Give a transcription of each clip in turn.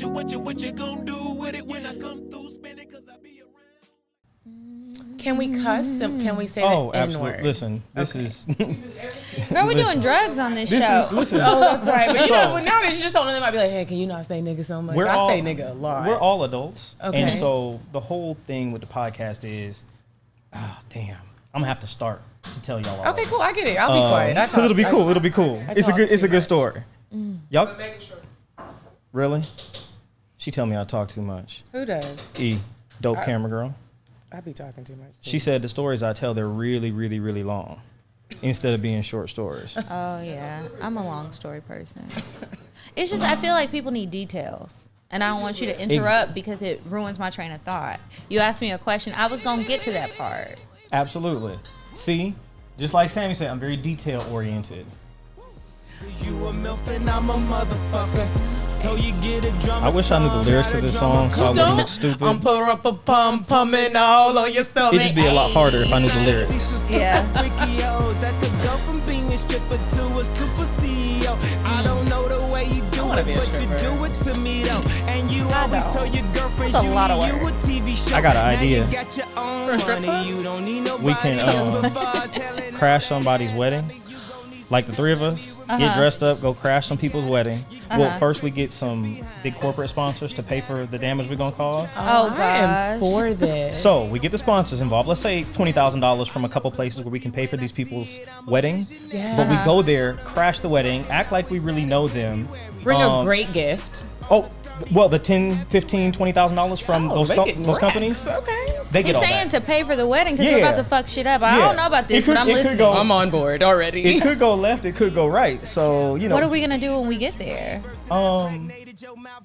What you gonna do with it when I come through spinning? Cause I be around. Can we cuss? Can we say Oh, the absolutely. N-word? Listen, this is. Girl, we're doing drugs on this This show. is. Listen. Oh, that's right. But you know, So- but nowadays you just don't know. They might be like, hey, can you not say nigga so much? I say nigga a lot. We're all adults. Okay. And so the whole thing with the podcast is, damn, I'm gonna have to start to tell y'all all Okay, this. cool. I get it. I'll be quiet. I Because it'll be talk- cool. It'll be cool. I It's a talk good. It's too a good much. story. Y'all. Really? She tell me I talk too much. Who does? Dope camera girl. I be talking too much. Too. She said the stories I tell, they're really, really, really long, instead of being short stories. Oh, yeah. I'm a long story person. It's just, I feel like people need details. And I don't want you to interrupt because it ruins my train of thought. You asked me a question, I was going to get to that part. Absolutely. See, just like Sammy said, I'm very detail oriented. You a MILF and I'm a motherfucker. Told you get a drum. I wish I knew the lyrics to this song so I wouldn't look stupid. I'm pour up a pum pumming all on yourself. It'd just be a lot harder if I knew the lyrics. Yeah. That could go from being a stripper to a super CEO. I don't know the way you do wanna it, be a but you stripper. do it to me though. And you always know. tell your girlfriend That's a you lot of need you work. a TV show. I got an Now idea. You got your own For a strip money. club? You don't need nobody. We can else but bars, hell and crash somebody's wedding. Like the three of us, get dressed up, go crash some people's wedding. Well, first we get some big corporate sponsors to pay for the damage we're gonna cause. Oh, I am gosh. for this. So we get the sponsors involved. Let's say $20,000 from a couple places where we can pay for these people's wedding. But we go there, crash the wedding, act like we really know them. Bring a great gift. Oh, well, the $10,000, $15,000, $20,000 from those they getting those racks. companies, Okay. they get He's all saying that. to pay for the wedding because you're Yeah. about to fuck shit up. I Yeah. don't know about this, It could- but I'm it could listening. go- I'm on board already. It could go left, it could go right. So you know, What are we going to do when we get there?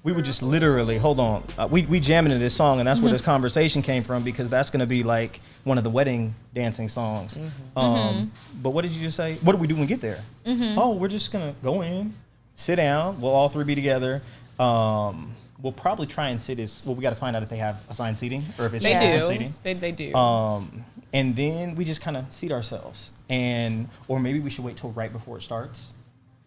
we would just literally hold on. We jamming to this song, and that's where this conversation came from because that's gonna be like one of the wedding dancing songs. But what did you just say? What do we do when we get there? Oh, we're just gonna go in, sit down. We'll all three be together. We'll probably try and sit as well. We got to find out if they have assigned seating or if it's They just open do. seating. They do. And then we just kind of seat ourselves, or maybe we should wait till right before it starts.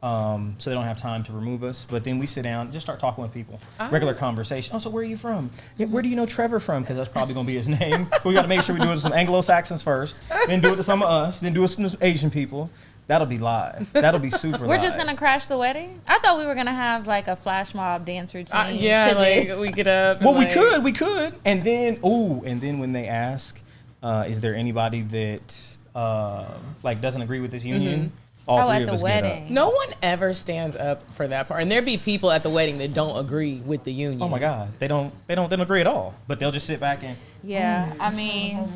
So they don't have time to remove us. But then we sit down and just start talking with people. Regular conversation. Oh, so where are you from? Yeah, where do you know Trevor from? Because that's probably going to be his name. But we got to make sure we do it to some Anglo-Saxons first. Then do it to some of us. Then do it to some Asian people. That'll be live. That'll be super live. We're just going to crash the wedding? I thought we were going to have like a flash mob dance routine. Yeah, to like this. we get up. Well, and, we could. And then when they ask, is there anybody that like doesn't agree with this union? All three at of the us wedding. get up. No one ever stands up for that part, and there be people at the wedding that don't agree with the union. Oh my God, they don't agree at all. But they'll just sit back and Yeah, I mean,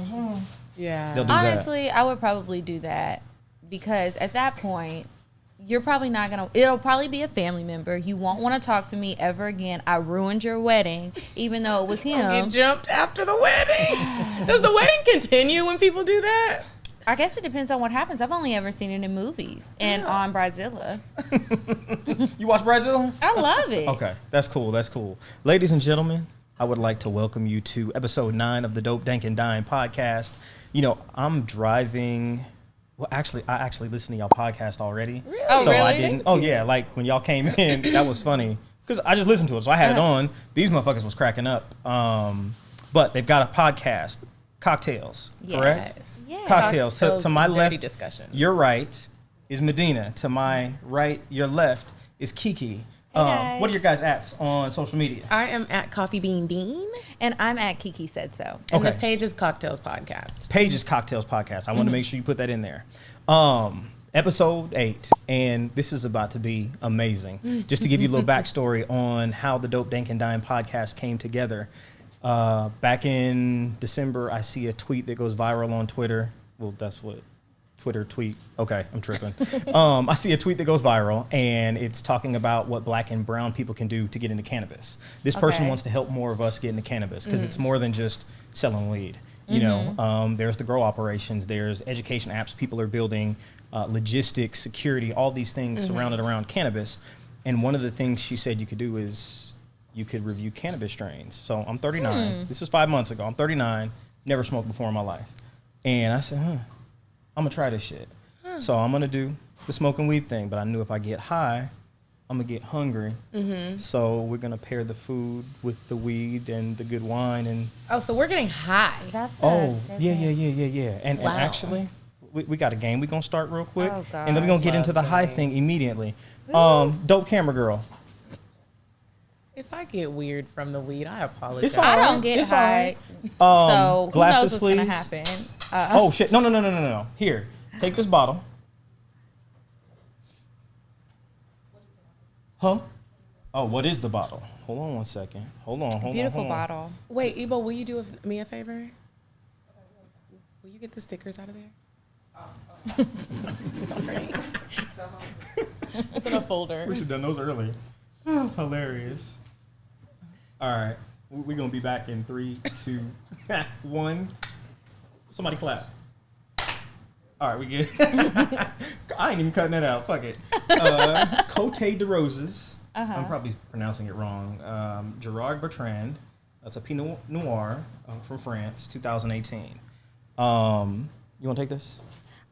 Yeah. they'll do that. honestly, I would probably do that because at that point, you're probably not going to, it'll probably be a family member. You won't want to talk to me ever again. I ruined your wedding, even though it was him. Get jumped after the wedding. Does the wedding continue when people do that? I guess it depends on what happens. I've only ever seen it in movies and on Bridezilla. You watch Bridezilla? I love it. Okay, that's cool. That's cool. Ladies and gentlemen, I would like to welcome you to episode 9 of the Dope Dank and Dine podcast. You know, I'm driving. Well, actually, I listen to y'all podcast already. Really? Oh, so I really? didn't. Oh yeah, like when y'all came in, that was funny because I just listened to it, so I had it on. These motherfuckers was cracking up. But they've got a podcast, Cocktails, correct? Yes. Yeah. Cocktails. To my Dirty left, discussion. your right is Medina. To my right, your left is Kiki. guys. What are your guys' ats on social media? I am at Coffee Bean Dean, And I'm at Kiki Said So. and Okay. the page is Cocktails Podcast. Page is Cocktails Podcast. I want to make sure you put that in there. Episode 8, and this is about to be amazing. Just to give you a little backstory on how the Dope Dank and Dine podcast came together. Back in December, I see a tweet that goes viral on Twitter. Well, that's what Twitter tweet. Okay, I'm tripping. I see a tweet that goes viral, and it's talking about what black and brown people can do to get into cannabis. This person Okay. wants to help more of us get into cannabis because it's more than just selling weed. You know, there's the grow operations, there's education apps people are building, logistics, security, all these things surrounded around cannabis. And one of the things she said you could do is you could review cannabis strains. So I'm 39. This was 5 months ago. I'm 39, never smoked before in my life. And I said, I'm gonna try this shit. So I'm gonna do the smoking weed thing, but I knew if I get high, I'm gonna get hungry. So we're gonna pair the food with the weed and the good wine and. Oh, so we're getting high. That's Oh, a good yeah. thing. And Wow. actually, we got a game we're going to start real quick. Oh, and then we're going to get into the high thing immediately. Dope camera girl. If I get weird from the weed, I apologize. It's all I right. don't get It's high. all right. So who glasses, knows what's gonna please. happen? Oh, shit. No. Here, take this bottle. Huh? Oh, what is the bottle? Hold on one second. Hold on. Beautiful bottle. Wait, Ebo, will you do me a favor? Will you get the stickers out of there? Sorry. It's in a folder. We should have done those earlier. Hilarious. All right. We're going to be back in 3, 2, 1. Somebody clap. All right, we good. I ain't even cutting that out. Fuck it. Cote de Roses. I'm probably pronouncing it wrong. Gerard Bertrand. That's a Pinot Noir from France, 2018. You want to take this?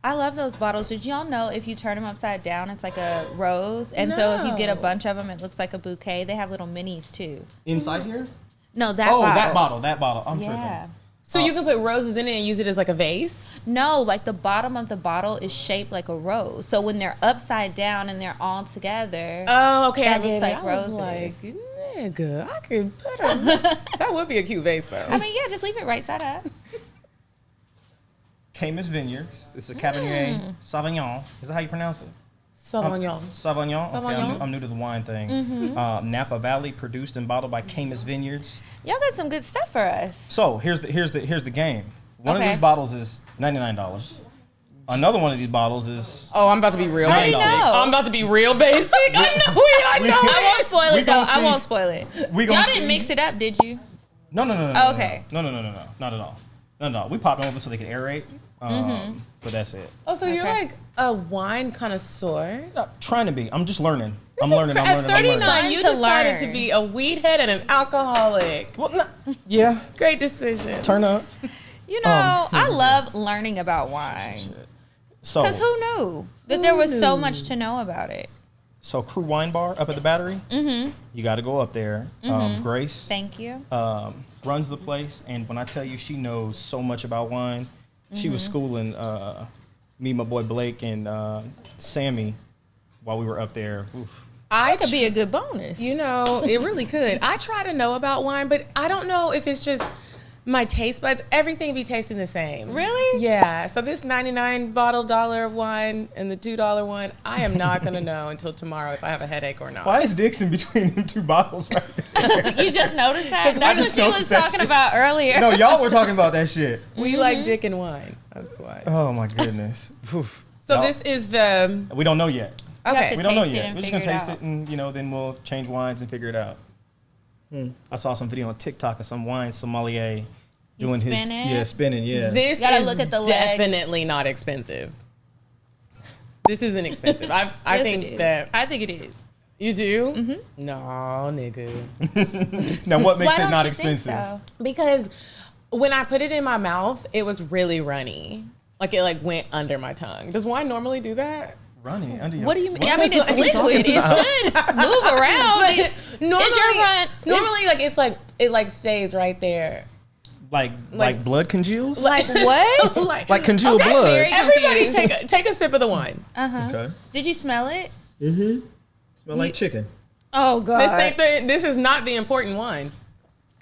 I love those bottles. Did y'all know if you turn them upside down, it's like a rose? And so if you get a No. bunch of them, it looks like a bouquet. They have little minis too. Inside here? No, that Oh, bottle. that bottle. I'm Yeah. tripping. So you can put roses in it and use it as like a vase? No, like the bottom of the bottle is shaped like a rose. So when they're upside down and they're all together, Oh, okay. That I get looks like it. I was roses. like, nigga, I could put a... That would be a cute vase, though. I mean, yeah, just leave it right side up. Camus Vineyards. It's a Cabernet Sauvignon. Is that how you pronounce it? Sauvignon. Sauvignon. Okay, Sauvignon. I'm new to the wine thing. Napa Valley, produced and bottled by Camus Vineyards. Y'all got some good stuff for us. So here's the game. One of Okay. these bottles is $99. Another one of these bottles is Oh, I'm about to be real I basic. know. I'm about to be real basic. I know it. I know I won't it. spoil We it though. gonna I see. won't spoil it. We Y'all gonna didn't see. mix it up, did you? no. Oh, okay. No, not at all. Not at all. We pop them over so they can aerate. But that's it. Oh, so you're Okay. like a wine connoisseur? Not trying to be. I'm just learning. This I'm is learning. cra- I'm At learning. 39, you To decided to learn. be a weed head and an alcoholic. Well, yeah. Great decision. Turn up. You know, I love learning about wine. So, Because who knew that there was so much to know about it? so Crew Wine Bar up at the Battery. Mm-hmm. You got to go up there. Grace Thank you. runs the place, and when I tell you she knows so much about wine, she was schooling me, my boy Blake, and Sammy while we were up there. Oof. I That could be a good bonus. You know, it really could. I try to know about wine, but I don't know if it's just my taste buds. Everything be tasting the same. Really? Yeah. So this 99 bottle dollar wine and the $2 one, I am not gonna know until tomorrow if I have a headache or not. Why is Dixon between them two bottles right there? You just noticed that? I That's just what she was noticed that talking shit. about earlier. No, y'all were talking about that shit. We like dick and wine. That's why. Oh my goodness. Oof. So Y'all- this is the we don't know yet. You have okay. to We don't know taste it yet. and We're just gonna figure taste out. it, and then we'll change wines and figure it out. I saw some video on TikTok of some wine sommelier doing his spinning? spinning. This You gotta is look at the legs. definitely not expensive. This isn't expensive. I Yes, think it is. that I think it is. you do. No, nigga. Now, what makes Why it don't not you think expensive? so? Because when I put it in my mouth, it was really runny. Like it like went under my tongue. Does wine normally do that? Running under your. What do you mean? What? I mean, it's What are you liquid. talking It should move around. Normally, like it's like it like stays right there. Like blood congeals? Like what? Like congealed Okay, blood. very- Everybody confused. take a sip of the wine. Okay. Did you smell it? Smell like chicken. Oh God! This is not the important wine.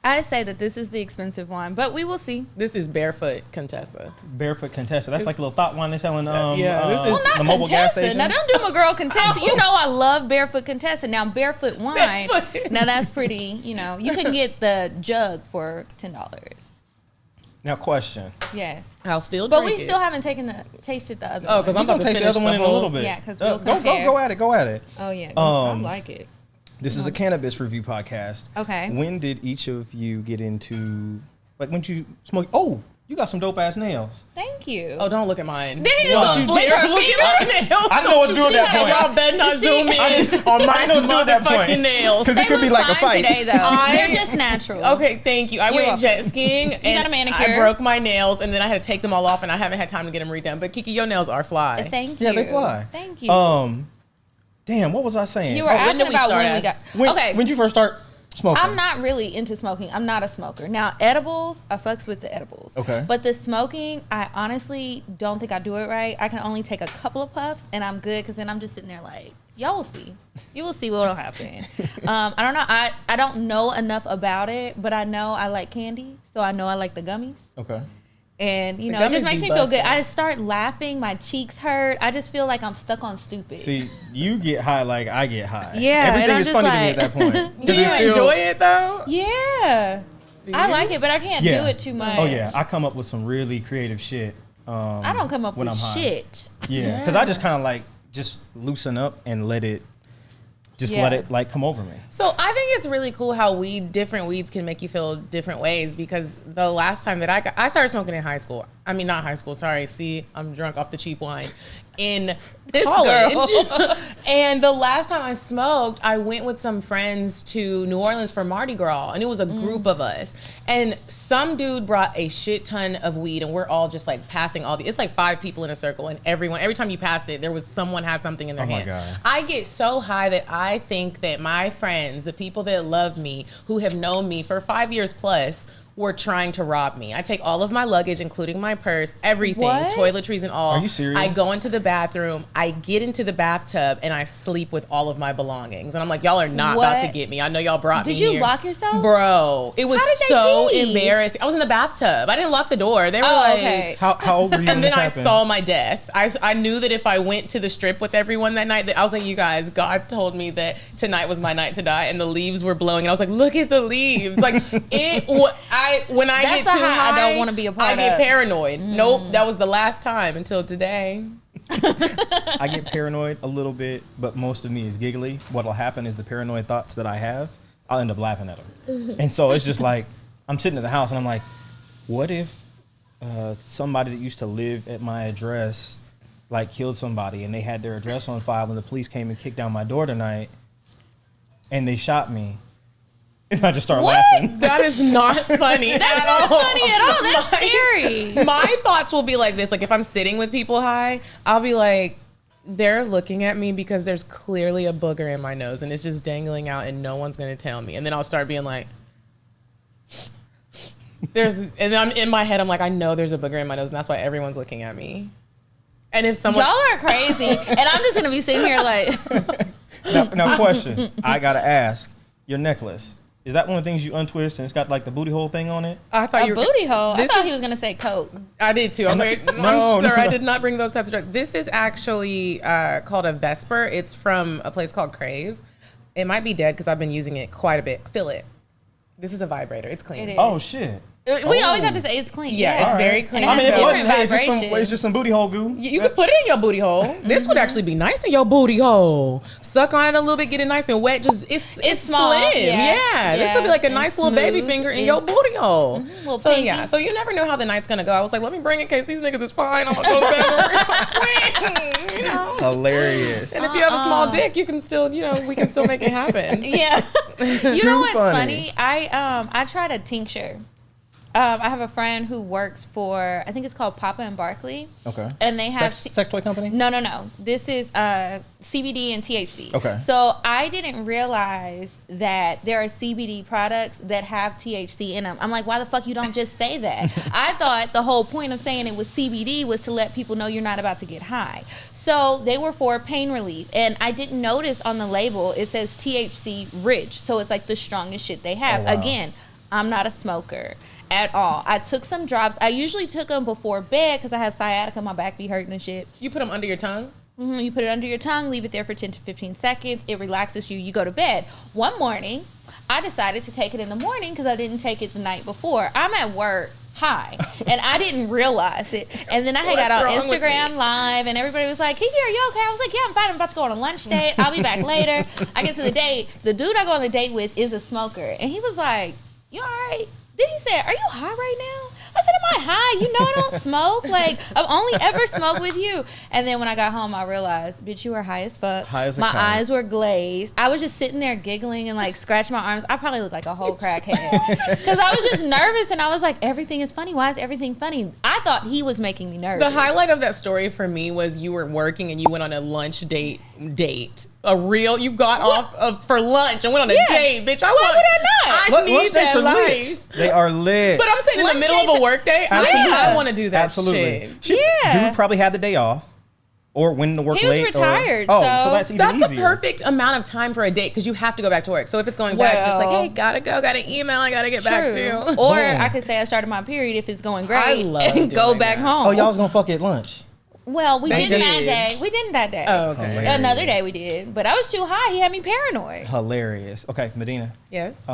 I say that this is the expensive one, but we will see. This is Barefoot Contessa. Barefoot Contessa. That's like a little thought wine they're selling. yeah, this is- Well, not the mobile gas Contessa. station. Now don't do my girl Contessa. You know I love Barefoot Contessa. Now Barefoot wine. Barefoot. Now that's pretty. You know you can get the jug for $10. Now, question. Yes, I'll still but drink we it. still haven't tasted the other. Oh, one. because I'm We're about gonna to taste finish the other one in a whole- little bit. Yeah, 'cause we'll go compare. at it. Go at it. Oh yeah, I Um, like it. This is a cannabis review podcast. Okay. When did each of you get into when did you smoke? Oh, you got some dope ass nails. Thank you. Oh, don't look at mine. Then he just Don't gonna you flick dare her look finger. at my nails. I didn't know what to do at that point. Y'all better not She- zoom in on I my didn't know what to do at that point. motherfucking nails. Because it could be look like a fine fight. today, though. They're just natural. Okay, thank you. I You're went welcome. jet skiing and got a manicure? I broke my nails and then I had to take them all off and I haven't had time to get them redone. But Kiki, your nails are fly. Thank you. Yeah, they fly. Thank you. Damn, what was I saying? You were when asking did we about start when we at? got. Okay. When did you first start smoking? I'm not really into smoking. I'm not a smoker. Now, edibles, I fucks with the edibles. Okay. But the smoking, I honestly don't think I do it right. I can only take a couple of puffs and I'm good because then I'm just sitting there like, y'all will see. You will see what will happen. I don't know. I don't know enough about it, but I know I like candy. So I know I like the gummies. Okay. And, you The know, it just gummies makes be me feel good. bussin'. I start laughing. My cheeks hurt. I just feel like I'm stuck on stupid. See, you get high like I get high. Yeah, and Everything I'm is just funny like- to me at that point. 'Cause Do you it's still- enjoy it though? Yeah. I you? like it, but I can't do it too much. Oh yeah, I come up with some really creative shit. I don't come up when with I'm high. shit. Yeah, because I just kind of like just loosen up and let it like come over me. So I think it's really cool how different weeds can make you feel different ways, because the last time that I started smoking in high school. I mean, not high school. Sorry. See, I'm drunk off the cheap wine. In college. And the last time I smoked, I went with some friends to New Orleans for Mardi Gras, and it was a group of us. And some dude brought a shit ton of weed, and we're all just like passing it's like 5 people in a circle, and every time you passed it, someone had something in their Oh my hand. God. I get so high that I think that my friends, the people that love me, who have known me for 5 years plus, were trying to rob me. I take all of my luggage, including my purse, everything, What? toiletries and all. Are you serious? I go into the bathroom, I get into the bathtub, and I sleep with all of my belongings. And I'm like, y'all are not about to What? get me. I know y'all brought me Did you here. lock yourself? Bro, it was How did they so leave? embarrassing. I was in the bathtub. I didn't lock the door. They were Oh, like... okay. How old were you when And then this I happened? saw my death. I knew that if I went to the strip with everyone that night, that I was like, you guys, God told me that tonight was my night to die, and the leaves were blowing, and I was like, look at the leaves. Like when I That's get the too high I high, don't wanna be a part I get of. paranoid. Nope, that was the last time until today. I get paranoid a little bit, but most of me is giggly. What'll happen is the paranoid thoughts that I have, I'll end up laughing at them. And so it's just like, I'm sitting at the house and I'm like, what if somebody that used to live at my address like killed somebody and they had their address on file when the police came and kicked down my door tonight and they shot me? And I just start laughing. That is not funny That's at not all. funny at all. That's My- scary. My thoughts will be like this. Like if I'm sitting with people high, I'll be like, they're looking at me because there's clearly a booger in my nose and it's just dangling out and no one's going to tell me. And then I'll start being like, and I'm in my head, I'm like, I know there's a booger in my nose and that's why everyone's looking at me. And if someone... Y'all are crazy. And I'm just going to be sitting here like, Now question, I gotta ask, your necklace, is that one of the things you untwist and it's got like the booty hole thing on it? I thought a you were... booty hole. I This thought is- he was going to say Coke. I did too. I was like, No, I'm sorry, no. I did not bring those types of drugs. This is actually called a Vesper. It's from a place called Crave. It might be dead because I've been using it quite a bit. Feel it. This is a vibrator. It's clean. It is. Oh shit. We always have to say it's clean. Yeah, it's All very right. clean. And I mean, it it has wasn't, different hey, vibrations. it's just some booty hole goo. You can put it in your booty hole. This would actually be nice in your booty hole. Suck on it a little bit, get it nice and wet. Just it's small, slim. yeah. Yeah. This Yeah. would be like a And nice little baby smooth. finger in Yeah. your booty hole. Little So pinky. yeah, so you never know how the night's gonna go. I was like, let me bring it in case these niggas is fine. I'm gonna go to the bathroom real quick. You know. Hilarious. And if you have a small dick, you can still, we can still make it happen. Yeah. You know what's funny. funny? I tried a tincture. I have a friend who works for, I think it's called Papa and Barkley. Okay. And they have sex toy company? No. This is CBD and THC. Okay. So I didn't realize that there are CBD products that have THC in them. I'm like, why the fuck you don't just say that? I thought the whole point of saying it was CBD was to let people know you're not about to get high. So they were for pain relief. And I didn't notice on the label, it says THC rich. So it's like the strongest shit they have. Oh, wow. Again, I'm not a smoker at all. I took some drops. I usually took them before bed because I have sciatica. My back be hurting and shit. You put them under your tongue? You put it under your tongue, leave it there for 10 to 15 seconds. It relaxes you. You go to bed. One morning, I decided to take it in the morning because I didn't take it the night before. I'm at work high, and I didn't realize it. And then I had got on What's wrong with Instagram me? Live, and everybody was like, Kiki, are you okay? I was like, yeah, I'm fine. I'm about to go on a lunch date. I'll be back later. I get to the date. The dude I go on the date with is a smoker. And he was like, you all right? Then he said, are you high right now? I said, am I high? You know I don't smoke. Like, I've only ever smoked with you. And then when I got home, I realized, bitch, you were high as fuck. High as a My kite. eyes were glazed. I was just sitting there giggling and like scratching my arms. I probably looked like a whole crackhead. Because I was just nervous and I was like, everything is funny. Why is everything funny? I thought he was making me nervous. The highlight of that story for me was you were working and you went on a lunch date date. You got off of for lunch and went on a date, bitch. Why would I not? I need Lunch dates that are lit. life. They are lit. But I'm saying in Lunch the middle of dates- a work day, Absolutely. I want to do that Absolutely. shit. Yeah. Dude probably had the day off, or went to work He was late. retired, so so- that's even That's easier. the perfect amount of time for a date because you have to go back to work. So if it's going back, it's like, Well- hey, gotta go, gotta email, I gotta get back to. Or Boom. I could say I started my period if it's going I great love and go doing back that. home. Oh, y'all was gonna fuck at lunch. Well, we They didn't that did. day. We didn't that day. Oh, okay. Hilarious. Another day we did, but I was too high. He had me paranoid. Hilarious. Okay, Medina. Yes.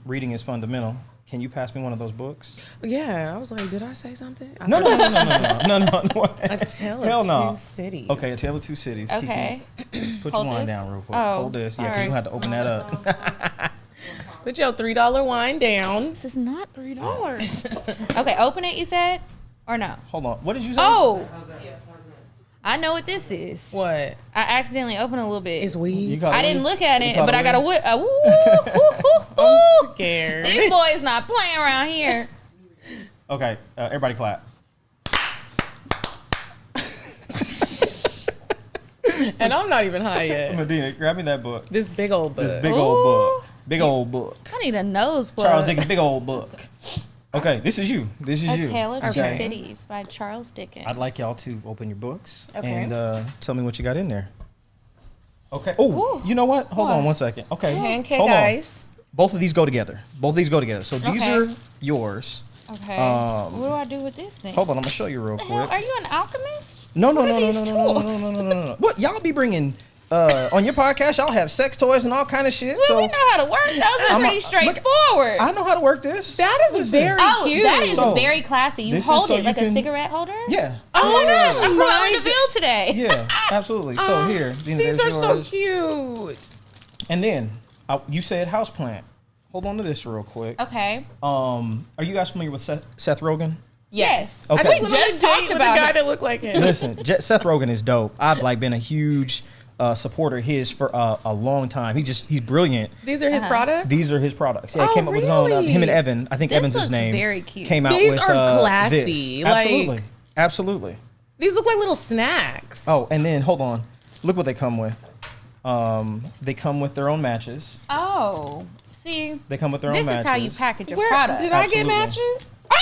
Reading is fundamental. Can you pass me one of those books? Yeah, I was like, did I say something? No. A Tale Hell of no. Two Cities. Okay, A Tale of Two Cities. Okay. Kiki, put Hold your wine this? down real quick. Oh, Hold this. Yeah, all because you're right. going to have to open that up. Put your $3 wine down. This is not $3. Okay, open it. You said, or no? Hold on. What did you say? Oh, I know what this is. What? I accidentally opened a little bit. Is You weed? caught I a didn't weed? look at You it, caught but a I got a weed? I'm scared. These boys not playing around here. Okay, everybody clap. And I'm not even high yet. Medina, grab me that book. This big old book. This big old book. Ooh. Big old book. I need a nose book. Charles Dickens, big old book. Okay, this is you. This is A you. Tale of Two Okay. Cities by Charles Dickens. I'd like y'all to open your books Okay. and tell me what you got in there. Okay. Oh, Ooh. you know what? Hold on What? 1 second. Okay. Pancake Hold on. ice. Both of these go together. Both of these go together. So these Okay. are yours. Okay. Um, what do I do with this thing? Hold on, I'm gonna show you real What the hell? quick. Are you an alchemist? No, no, What no, are no, these no, no, no, tools? no, no, no, no, no. What y'all be bringing on your podcast? Y'all have sex toys and all kind of shit. Well, So we know how to work. Those are I'm a- pretty look- straightforward. I know how to work this. That is Listen. very Oh, cute. that is So, very classy. You this is hold so it you like a can- cigarette holder? Yeah. Oh my gosh, I'm my Cruella de Vil today. Yeah, absolutely. So here, Gina, These there's are so yours. cute. And then you said houseplant. Hold on to this real quick. Okay. Are you guys familiar with Seth Rogen? Yes. Okay. I just literally just talked talked with a about guy it. that looked like him. Listen, Seth Rogen is dope. I've been a huge supporter of his for a long time. He's brilliant. These are his products? These are his products. Yeah, he Oh, came up with his own. really? Him and Evan. I think This Evan's his looks name. very cute. Came out These with are classy, This. like- Absolutely, absolutely. These look like little snacks. Oh, and then hold on. Look what they come with. They come with their own matches. Oh. See, They come with their own this matches. is how you package a Where, product. did I get Absolutely. matches? Ah!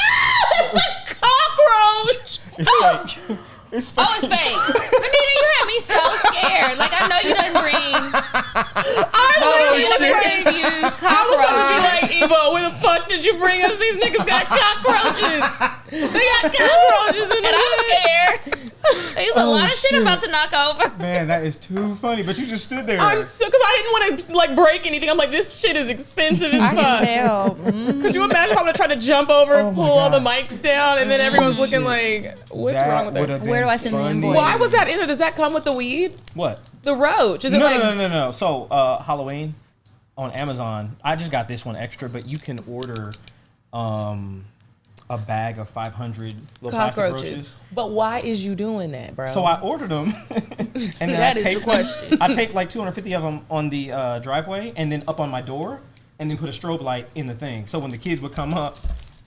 It's a cockroach! It's fake. It's fake. Oh, it's fake. Medina, you had me so scared. Like, I know you didn't bring cannabis infused I was about to be cockroach. like, Ebo, where the fuck did you bring us? These niggas got cockroaches. They got cockroaches in the And I'm hood. scared. There's a Oh, lot of shit shit. about to knock over. Man, that is too funny. But you just stood there. I'm so, because I didn't want to like break anything. I'm like, this shit is expensive as I fuck. can tell. Could you imagine if I would have tried to jump over, Oh my pull all the God. mics down, and then everyone's looking shit. like, what's That wrong with would her? have Where been do I send the funny. invoice? Why was that in there? Does that come with the weed? What? The roach? Is it No, like? no. So Halloween on Amazon, I just got this one extra, but you can order a bag of 500 little plastic Cockroaches. roaches. But why is you doing that, bro? So I ordered them, and then That I is the taped question. them. I taped like 250 of them on the driveway, and then up on my door, and then put a strobe light in the thing. So when the kids would come up,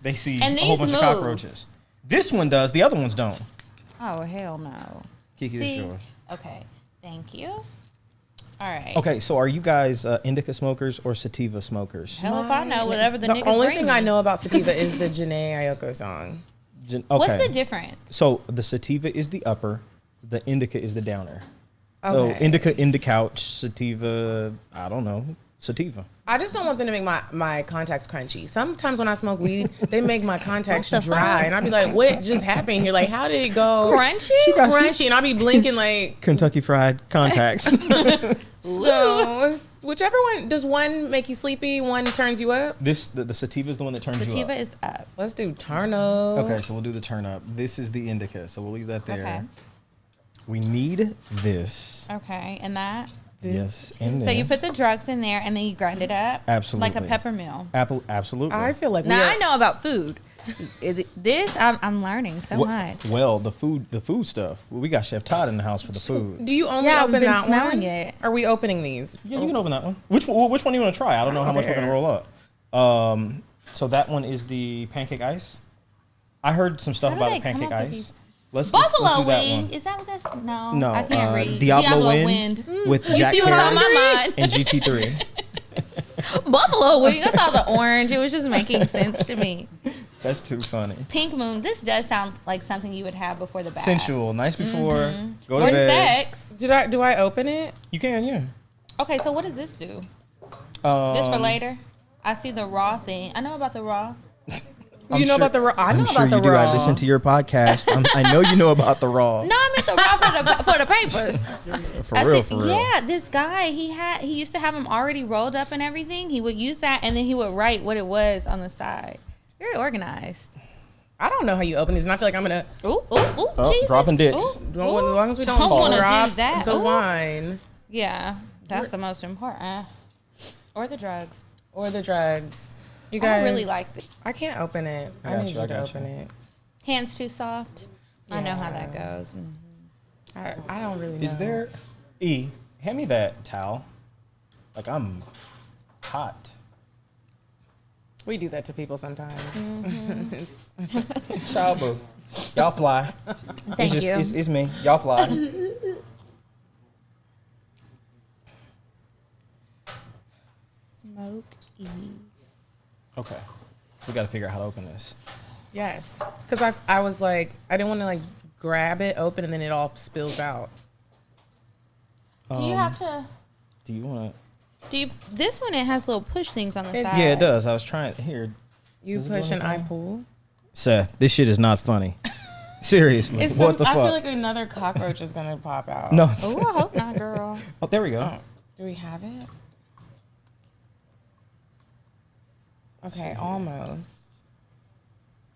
they see And a whole these bunch of move. cockroaches. This one does. The other ones don't. Oh, hell no. Kiki, this is yours. Okay. Thank you. All right. Okay, so are you guys indica smokers or sativa smokers? Hell if I know whatever the the niggas only bring thing me. I know about sativa is the Janae Ayoko song. Okay. What's the difference? So the sativa is the upper, the indica is the downer. So Okay. indica couch, sativa, I don't know, sativa. I just don't want them to make my contacts crunchy. Sometimes when I smoke weed, they make my contacts dry, and I'd be like, "What just happened here? Like, how did it go Crunchy? crunchy?" And I'll be blinking like. Kentucky Fried Contacts. So whichever one does one make you sleepy, one turns you up. the sativa is the one that turns Sativa you up. is up. Let's do turn up. Okay, so we'll do the turn up. This is the indica, so we'll leave that there. Okay. We need this. Okay. And that? Yes, and this. So you put the drugs in there and then you grind it up? Absolutely. Like a peppermill. Absolutely. I feel like Now I know about food. This I'm learning so much. Well, the food stuff. We got Chef Todd in the house for the food. Do you only Yeah, I've open been that smelling one? it. Are we opening these? Yeah, you can open that one. Which one do you want to try? I don't know how much we're Okay. gonna roll up. So that one is the pancake ice. I heard some stuff How do about they the come pancake up with ice. these- Let's Buffalo do that wing. one. Is that what that's? No, No, I can't read. Diablo Wind with You Jack see what's on Harry my mind? and GT3. Buffalo wing. I saw the orange. It was just making sense to me. That's too funny. Pink moon. This does sound like something you would have before the bath. Sensual, nice before, go to Or bed. sex. Do I open it? You can, yeah. Okay, so what does this do? This for Um, later? I see the raw thing. I know about the raw. You know about the raw? I know I'm about sure the you do. raw. I listen to your podcast. I know you know about the raw. No, I meant the raw for the papers. For I real, said, for real. yeah, this guy, he used to have them already rolled up and everything. He would use that and then he would write what it was on the side. Very organized. I don't know how you open these, and I feel like I'm gonna. Ooh, Oh, Jesus. dropping dicks. Ooh, As long as we don't wanna drop do that. the Ooh. wine Yeah, that's the most important. Or the drugs. or the drugs. You I guys don't really like this. I can't open it. I got need you, you I to got open you. it. Hands too soft. I know how that goes. I don't really know. Is there hand me that towel? Like I'm hot. We do that to people sometimes. Ciao, boo. Y'all fly. Thank you. It's me. Y'all fly. Smoke ease. Okay. We got to figure out how to open this. Yes, because I was like I didn't want to like grab it open and then it all spills out. Do you have to? Do you want Do you? This one it has little push things on the It- side. to? Yeah, it does. I was trying here. You Does it go push in and the I thing? pull. Seth, this shit is not funny. Seriously. It's What the I fuck? feel like another cockroach is gonna pop out. No. Oh, I hope not, girl. Oh, there we go. Do we have it? Okay, almost.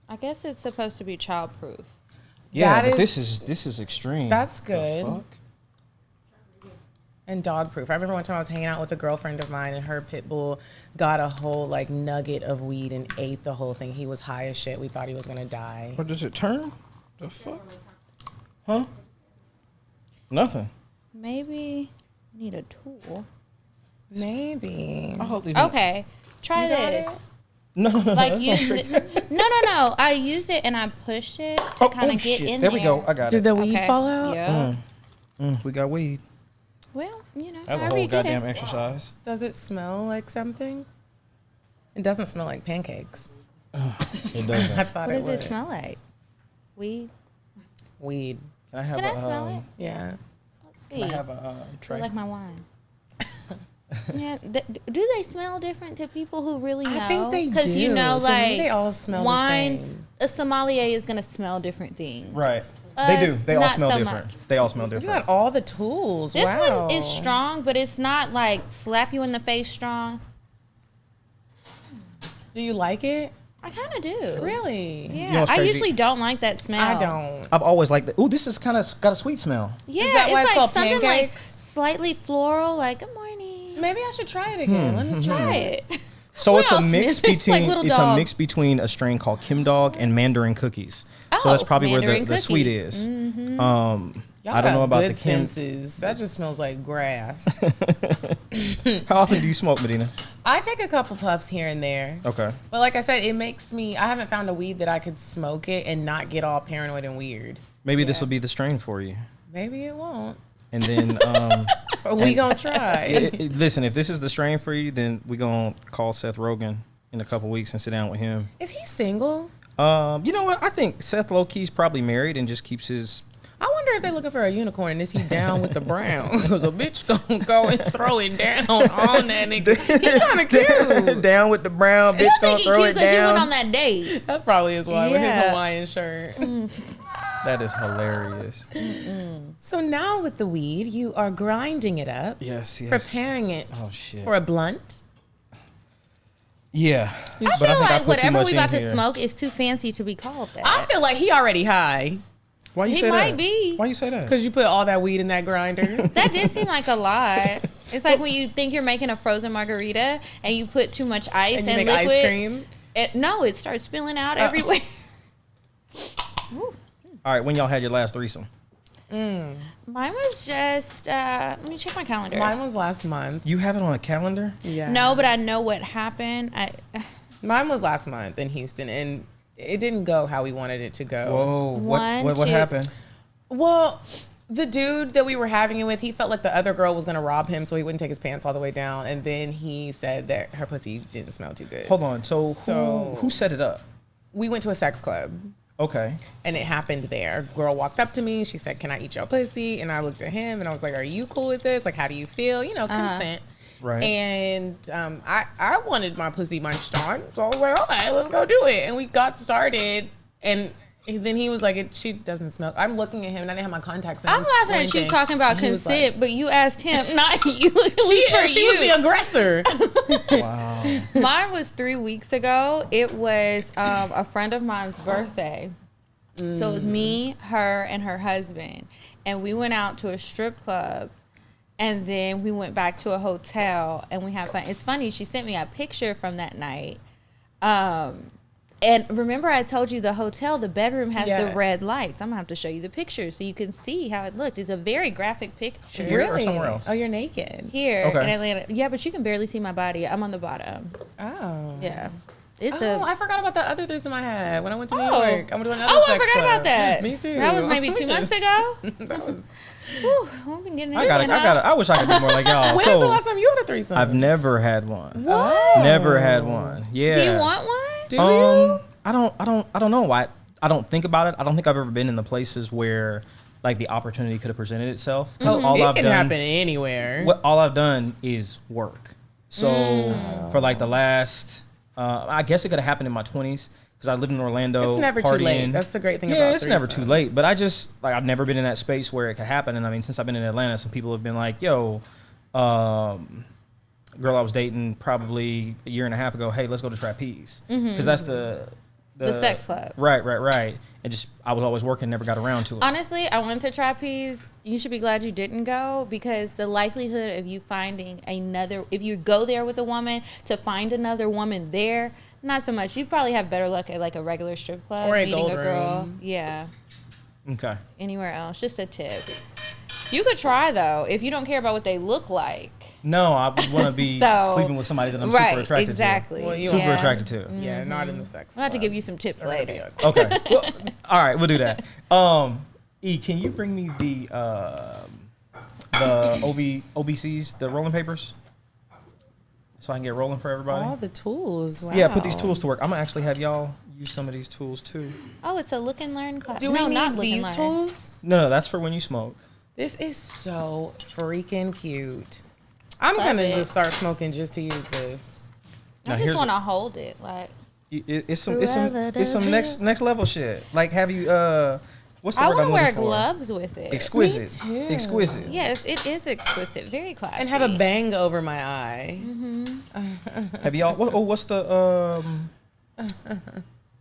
I guess it's supposed to be childproof. Yeah, That but is- this is extreme. That's The good. fuck? And dog proof. I remember one time I was hanging out with a girlfriend of mine and her pit bull got a whole like nugget of weed and ate the whole thing. He was high as shit. We thought he was gonna die. What does it turn? The fuck? Huh? Nothing. Maybe need a tool. Maybe. I hope they don't. Okay, try You got this. No. Like use it. No. I used it and I pushed it to kind of get shit. in There there. we go. I got Did it. the weed Okay. fall out? Yeah. We got weed. Well, you know, That was a however whole you get goddamn it. exercise. Does it smell like something? It doesn't smell like pancakes. It I doesn't. thought What it does would. it smell like? Weed. Weed. Can I have Can a I smell it? Yeah. Let's Can I see. have a tray? I like my wine. Yeah, do they smell different to people who really know? I think they Because you do. know, To me, like they all smell the wine. same. A sommelier is gonna smell different things. Right. They do. Us, They all not smell so different. much. They all smell You different. got all the tools. This wow. one is strong, but it's not like slap you in the face strong. Do you like it? I kind of do. Really? Yeah. know what's I crazy? usually don't like that smell. I don't. I've always liked that. Ooh, this is kind of got a sweet smell. Yeah, Is that why it's it's like called something pancakes? like slightly floral. Like good morning. Maybe I should try it again. Let me Try try it. So We it's a all mix sniff it like between little it's a dogs. mix between a strain called Kim Dog and Mandarin cookies. So Oh, that's probably where Mandarin the sweet cookies. is. Y'all I don't know got about good the Kim. senses. That just smells like grass. How often do you smoke, Medina? I take a couple puffs here and there. Okay. But like I said, it makes me, I haven't found a weed that I could smoke it and not get all paranoid and weird. Maybe this will be the strain for you. Maybe it won't. And then But we gonna try. listen, if this is the strain for you, then we're gonna call Seth Rogen in a couple weeks and sit down with him. Is he single? You know what? I think Seth Low-key's probably married and just keeps his I wonder if they're looking for a unicorn and is he down with the brown? Because a bitch gonna go and throw it down on that nigga. He kind of cute. down with the brown bitch I gonna think he throw cute it because you went on down. that date. That probably is why with his Yeah. Hawaiian shirt. That is hilarious. So now with the weed, you are grinding it up, Yes, yes. preparing it Oh shit. for a blunt. Yeah. I feel like whatever we about to smoke is too fancy to be called that. I feel like he already high Why you He say might that? be. Why you say that? because you put all that weed in that grinder. That did seem like a lot. It's like when you think you're making a frozen margarita and you put too much ice And you and make liquid. ice cream. No, it starts spilling out everywhere. All right, when y'all had your last threesome? Mine was just let me check my calendar. Mine was last month. You have it on a calendar? Yeah. No, but I know what happened. Mine was last month in Houston, and it didn't go how we wanted it to go. Whoa. One, What two- happened? Well, the dude that we were having it with, he felt like the other girl was gonna rob him, so he wouldn't take his pants all the way down. And then he said that her pussy didn't smell too good. Hold on. So- who set it up? We went to a sex club. Okay. And it happened there. Girl walked up to me. She said, "Can I eat your pussy?" And I looked at him and I was like, "Are you cool with this? Like, how do you feel? You know, consent." Right. And I wanted my pussy munched on, so I was like, "Okay, let's go do it." And we got started, and then he was like, "She doesn't smell." I'm looking at him, and I didn't have my contacts in. I'm laughing at you squinting. talking about He was consent, like- but you asked him, not you. It was for she you. was the aggressor. Wow. Mine was 3 weeks ago. It was a friend of mine's birthday. So it was me, her, and her husband. And we went out to a strip club. And then we went back to a hotel and we had fun. It's funny, she sent me a picture from that night. And remember I told you the hotel, the bedroom has Yeah. the red lights. I'm going to have to show you the picture so you can see how it looks. It's a very graphic picture. Here or somewhere else? Oh, you're naked. Here Okay. in Atlanta. Yeah, but you can barely see my body. I'm on the bottom. Oh. Yeah. It's Oh, a... I forgot about the other threesome I had when I went to New Oh. York. I'm doing another Oh, I sex forgot club. about that. Me too. That was maybe 2 months ago. That was. Whew, we've been getting I got it. I wish I could be more like y'all. When's the last time you had a threesome? I've never had one. What? Never had one. Yeah. Do you want one? Do you? I don't know why. I don't think about it. I don't think I've ever been in the places where like the opportunity could have presented itself. Because all it I've can done, happen anywhere. all I've done is work. So for like the last, I guess it could have happened in my 20s because I lived in Orlando. It's never too partying. late. That's the great thing about Yeah, it's never too threesomes. late. But I just like I've never been in that space where it could happen. And I mean, since I've been in Atlanta, some people have been like, "Yo, girl I was dating probably a year and a half ago. Hey, let's go to Trapeze because that's the sex club. Right. And just I was always working, never got around to it. Honestly, I went to Trapeze. You should be glad you didn't go because the likelihood of you finding another, if you go there with a woman, to find another woman there, not so much. You probably have better luck at like a regular strip club. Or a meeting gold a girl. room. Yeah. Okay. Anywhere else. Just a tip. You could try though if you don't care about what they look like. No, I would want to be So- sleeping with somebody that I'm Right, super attracted exactly. to. Well, you- Super Yeah. attracted to. Yeah, not in the sex. I'll have to club. give you some tips Or maybe later. a- Okay. Well, all right, we'll do that. E, can you bring me the OBCs, the rolling papers, so I can get rolling for everybody? All the tools. Wow. Yeah, put these tools to work. I'm gonna actually have y'all use some of these tools too. Oh, it's a look and learn class. Do no, we not need look and these learn. tools? No, that's for when you smoke. This is so freaking cute. I'm Love gonna it. just start smoking just to use this. Now, I just here's- want to hold it. Like, It's some next level shit. Like, have you what's the I word want I'm to wear looking for? gloves with it. Exquisite. Me too. Exquisite. Yes, it is exquisite. Very classy. And have a bang over my eye. Have y'all? What's the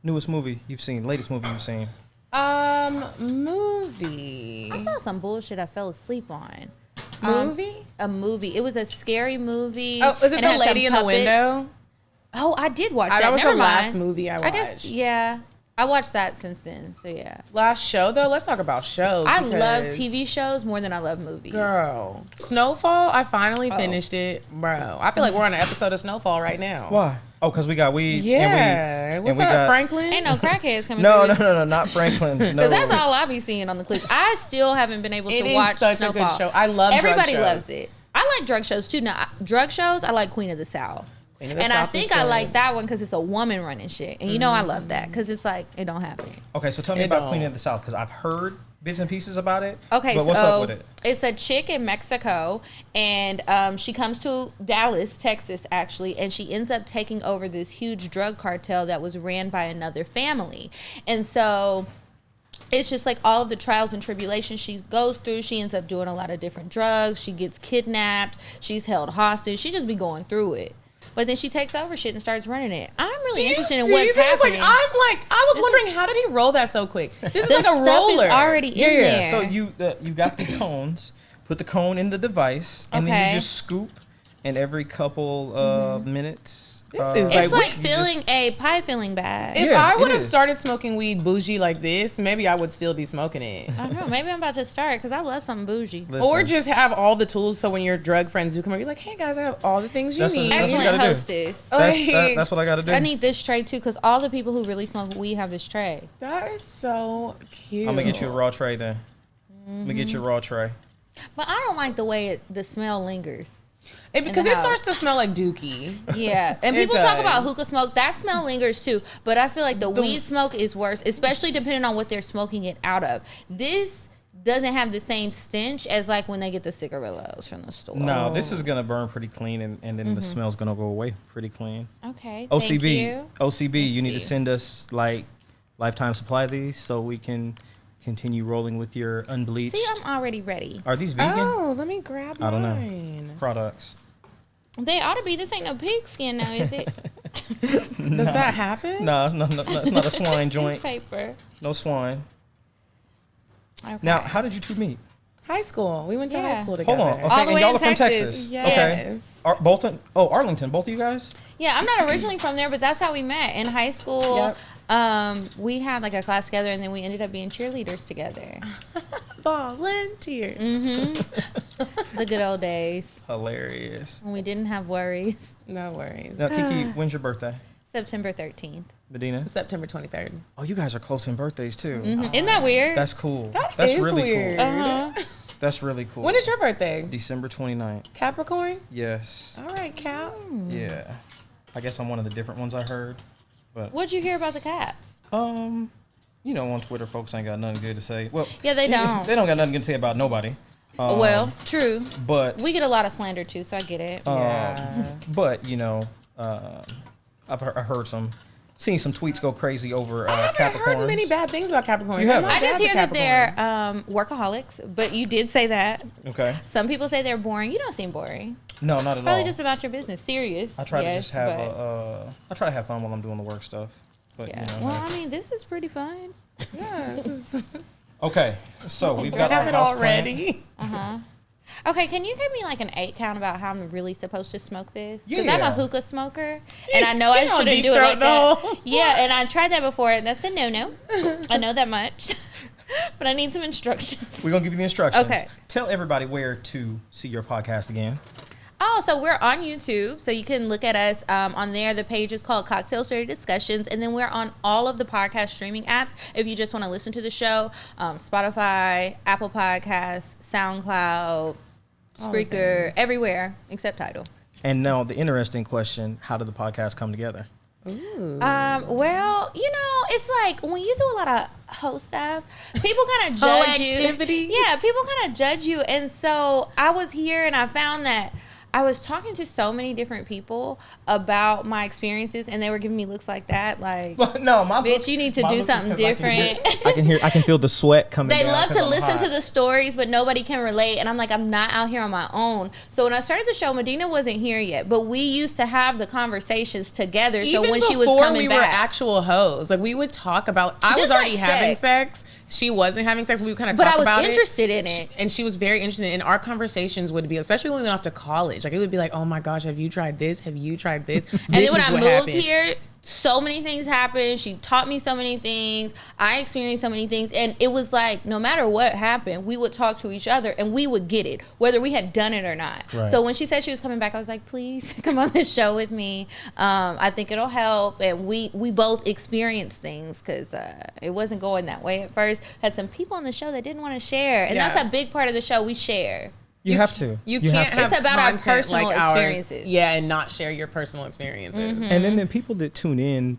newest movie you've seen? Latest movie you've seen? Movie. I saw some bullshit I fell asleep on. Movie? A movie. It was a scary movie. Oh, is it and The had some Lady in the puppets. Window? Oh, I did watch That that. was Never the mind. last movie I I watched. guess, yeah. I watched that since then, so yeah. Last show though. Let's talk about shows. I love because- TV shows more than I love movies. Girl, Snowfall. I finally finished it, bro. I feel like we're on an episode of Snowfall right now. Why? Oh, because we got weed. Yeah. What's we up, got- Franklin? Ain't no crackheads coming No, through. no, not Franklin. No. Because that's all I be seeing on the clips. I still haven't been able It to is watch such a Snowfall. good show. I love drug Everybody shows. loves it. I like drug shows too. Now, drug shows, I like Queen of the South. Queen of the And South I think is I good. like that one because it's a woman running shit. And you know I love that because it's like, it don't happen. Okay, so tell me It about don't. Queen of the South because I've heard bits and pieces about it. Okay, but what's so up with it? it's a chick in Mexico, and she comes to Dallas, Texas, actually, and she ends up taking over this huge drug cartel that was ran by another family. And so it's just like all of the trials and tribulations she goes through. She ends up doing a lot of different drugs. She gets kidnapped. She's held hostage. She just be going through it. But then she takes over shit and starts running it. I'm really interested in what's happening. I was This wondering is- how did he roll that so quick? This is the like a stuff roller. is already in Yeah, there. so you got the cones. Put the cone in the device, and then Okay. you just scoop and every couple of minutes. This is It's Like, like filling a pie filling bag. If Yeah, I would it have is. started smoking weed bougie like this, maybe I would still be smoking it. I don't know. Maybe I'm about to start because I love something bougie. Listen, Or just have all the tools so when your drug friends do come over, you're like, hey guys, I have all the things you That's what- need. that's what you Excellent gotta do. hostess. that's what I got to do. I need this tray too because all the people who really smoke weed have this tray. That is so cute. I'm gonna get you a raw tray then. I'm gonna get you a raw tray. But I don't like the way the smell lingers. Because the it house. starts to smell like dookie. Yeah, and It people talk about does. hookah smoke. That smell lingers too, but I feel like the weed smoke is worse, especially depending on what they're smoking it out of. This doesn't have the same stench as like when they get the cigarillos from the store. No, this is gonna burn pretty clean, and then the smell's gonna go away pretty clean. Okay. OCB, Thank you. OCB, you need to see. send us like lifetime supply of these so we can continue rolling with your unbleached. See, I'm already ready. Are these vegan Oh, let me grab I don't know. mine. products? They ought to be. This ain't no pigskin now, is it? Does that happen? No, it's not a swine It's joint. paper. No swine. Okay. Now, how did you two meet? High school. We went to Yeah. high school together. Hold on. Okay, All the and way y'all in are from Texas. Texas. Yes. Okay. Both in Arlington, both of you guys? Yeah, I'm not originally from there, but that's how we met in high school. Yep. We had like a class together, and then we ended up being cheerleaders together. Volunteers. The good old days Hilarious. when we didn't have worries. No worries. Now, Kiki, when's your birthday? September 13th. Medina? September 23rd. Oh, you guys are close in birthdays too. Isn't that weird? That's cool. That's really weird. cool. That's really cool. When is your birthday? December 29th. Capricorn? Yes. All right, Cap. Yeah. I guess I'm one of the different ones I heard. But What'd you hear about the Caps? you know, on Twitter folks ain't got nothing good to say. Well, Yeah, they don't. They don't got nothing good to say about nobody. Well, true. But We get a lot of slander too, so I get it. but you know, I heard seen some tweets go crazy over I haven't Capricorns. heard many bad things about Capricorn. You haven't? I just hear that they're workaholics, but you did say that. Okay. Some people say they're boring. You don't seem boring. No, not at Probably all. just about your business. Serious. I try to just have but- I try to have fun while I'm doing the work stuff. But Yeah. you know, Well, I mean, this is pretty fun. Yeah, this is okay. So we've I got our have it house plan. already. Okay, can you give me like an 8 count about how I'm really supposed to smoke this? Because I'm Yeah. a hookah smoker, and I know I You don't shouldn't deep do it throat like the that. whole- Yeah, and I tried that before, and that's a no-no. I know that much, but I need some instructions. We're gonna give you the instructions. Okay. Tell everybody where to see your podcast again. Oh, so we're on YouTube, so you can look at us on there. The page is called Cocktail Story Discussions, and then we're on all of the podcast streaming apps. If you just want to listen to the show, Spotify, Apple Podcasts, SoundCloud, Spreaker, everywhere except Tidal. And now the interesting question: how did the podcast come together? Well, you know, it's like when you do a lot of host stuff, people kind of judge you. activities. Yeah, people kind of judge you. And so I was here and I found that I was talking to so many different people about my experiences, and they were giving me looks like that, like, No, my bitch, you need to do something different. I can feel the sweat coming. They down love 'cause to I'm listen hot. to the stories, but nobody can relate. And I'm like, I'm not out here on my own. So when I started the show, Medina wasn't here yet, but we used to have the conversations together. So Even when she was before coming we back, were actual hoes, like we would talk about. I was Just already like having sex. sex. She wasn't having sex. We would kind of but talk I was about interested in it. and she was very interested. In our conversations would be, especially when we went off to college. Like it would be like, "Oh my gosh, have you tried this? Have you tried this?" And then when I moved here, so many things happened. She taught me so many things. I experienced so many things. And it was like, no matter what happened, we would talk to each other and we would get it, whether we had done it or not. Right. So when she said she was coming back, I was like, please come on this show with me. I think it'll help. And we both experienced things because it wasn't going that way at first. Had some people on the show that didn't want to share. And Yeah. that's a big part of the show. We share. You have to. You have can't to. have It's about our content personal like ours, experiences. yeah, and not share your personal experiences. And then the people that tune in,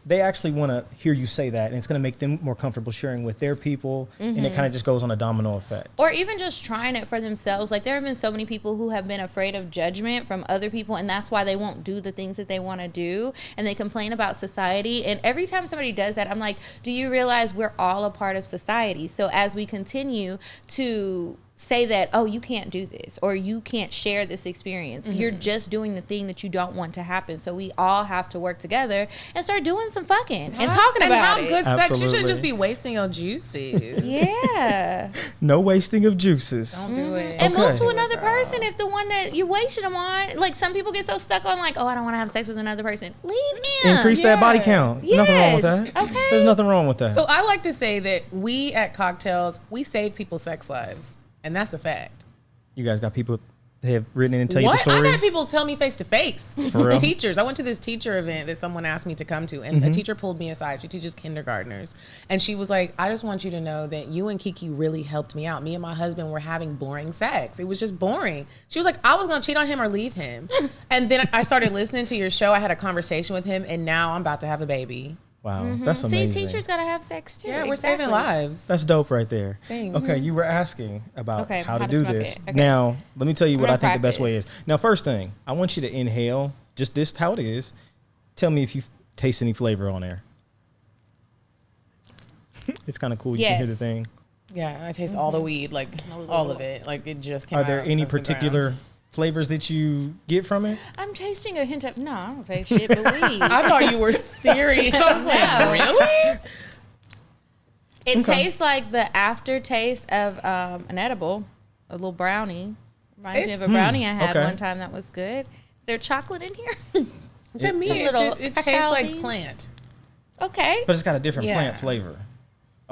they actually want to hear you say that, and it's going to make them more comfortable sharing with their people, and it kind of just goes on a domino effect. Or even just trying it for themselves. Like there have been so many people who have been afraid of judgment from other people, and that's why they won't do the things that they want to do, and they complain about society. And every time somebody does that, I'm like, do you realize we're all a part of society? So as we continue to say that, oh, you can't do this or you can't share this experience. You're just doing the thing that you don't want to happen. So we all have to work together and start doing some fucking and talking and about have it. good sex. You Absolutely. shouldn't just be wasting your juices. Yeah. No wasting of juices. Don't do it. And move to Okay. another person if the one that you wasted them on. Like some people get so stuck on like, oh, I don't want to have sex with another person. Leave him. Increase that body count. Nothing wrong with Yes. that. Okay. There's nothing wrong with that. So I like to say that we at Cocktails, we save people's sex lives. And that's a fact. you guys got people that have written in and tell you the What? stories? I've had people tell me face to face. For real? Teachers. I went to this teacher event that someone asked me to come to, and a teacher pulled me aside. She teaches kindergartners. And she was like, I just want you to know that you and Kiki really helped me out. Me and my husband were having boring sex. It was just boring. She was like, I was going to cheat on him or leave him. And then I started listening to your show. I had a conversation with him, and now I'm about to have a baby. Wow, that's See, amazing. teachers gotta have sex too. Yeah, we're Exactly. saving lives. That's dope right there. Thanks. Okay, you were asking about Okay, how to how to do smoke this. it. Okay. Now, let me tell you what We're I think the best way practice. is. Now, first thing, I want you to inhale just this how it is. Tell me if you taste any flavor on there. It's kind of cool. You can hear the Yes. thing. Yeah, I taste all the weed, like all of it. Like it just came Are there out any of the particular ground. flavors that you get from it? I'm tasting a hint of no, I don't taste shit but weed. I thought you were serious. I was like, really? It Okay. tastes like the aftertaste of an edible, a little brownie. Reminds me of a brownie I had okay. one time that was good. Is there chocolate in here? To me, Some it, little it cacao tastes like beans. plant. Okay. But it's got a different Yeah. plant flavor.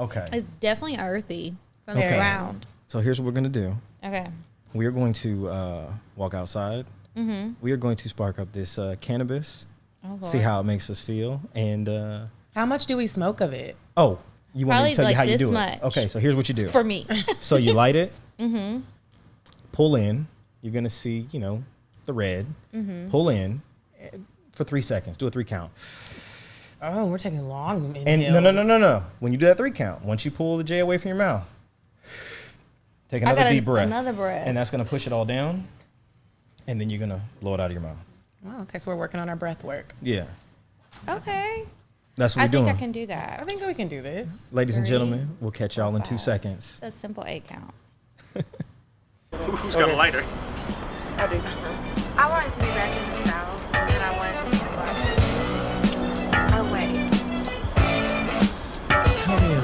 Okay. It's definitely earthy from Okay. the ground. So here's what we're going to do. Okay. We are going to walk outside. Mm-hmm. We are going to spark up this cannabis, Oh, see Lord. how it makes us feel. And, How much do we smoke of it? oh, you want me Probably to tell you like how you this do much. it? Okay, so here's what you do. For me. So you light it, pull in. You're going to see, you know, the red. Pull in for 3 seconds. Do a 3 count. Oh, we're taking long. And no. When you do that 3 count, once you pull the J away from your mouth, take another got deep breath. another breath. And that's going to push it all down. And then you're going to blow it out of your mouth. Oh, okay, so we're working on our breath work. Yeah. Okay. That's what I we're think doing. I can do I that. think we can do this. Ladies and 3, gentlemen, we'll catch y'all in 2 5. seconds. A simple 8 count. Who's got a lighter? I wanted to be back in the South, and then I wanted to be oh, wait. Come here,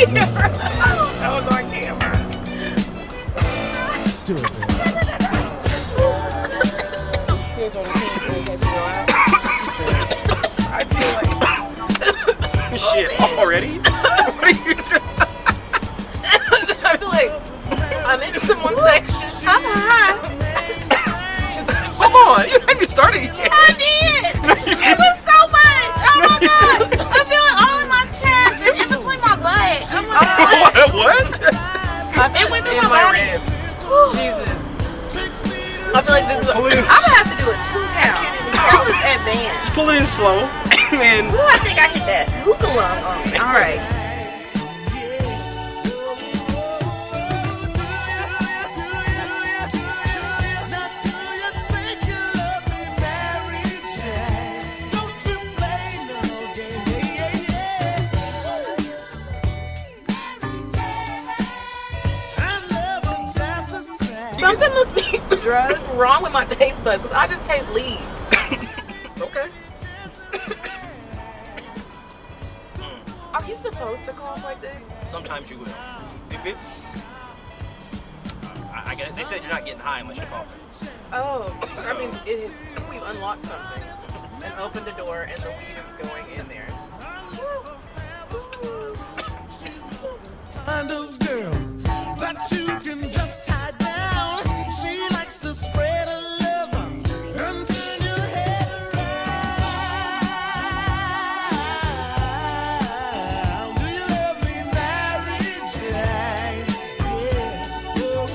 That was on camera. do it, baby. Here's what we can do in case you go out. I feel like Shit, already? What are you doing? I feel like I'm in someone's section. I'm high. Come on, you haven't started yet. I did. It was so much. Oh my god. I feel it all in my chest and in between my butt. Oh my god. What? It went through in my my body. ribs. Jesus. I feel like this is. I'm gonna have to do a 2 count. That was advanced. Pull it in slow, and Ooh, I think I hit that hookah lung on me. All right. Something must be drugs wrong with my taste buds because I just taste leaves. okay. Are you supposed to cough like this? Sometimes you will. If it's, I guess they said you're not getting high unless you're coughing. Oh, that means it is. We've unlocked something and opened the door, and the weed is going in there. Kind of girl that you can just tie down. She likes to spread a love and turn your head around. Do you love me, Mary Jane? Yeah. Oh,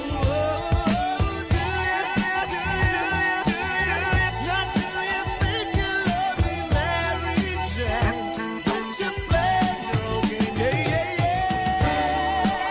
Now do you think you love me, Mary Jane? Don't you play your game? Yeah, yeah, yeah.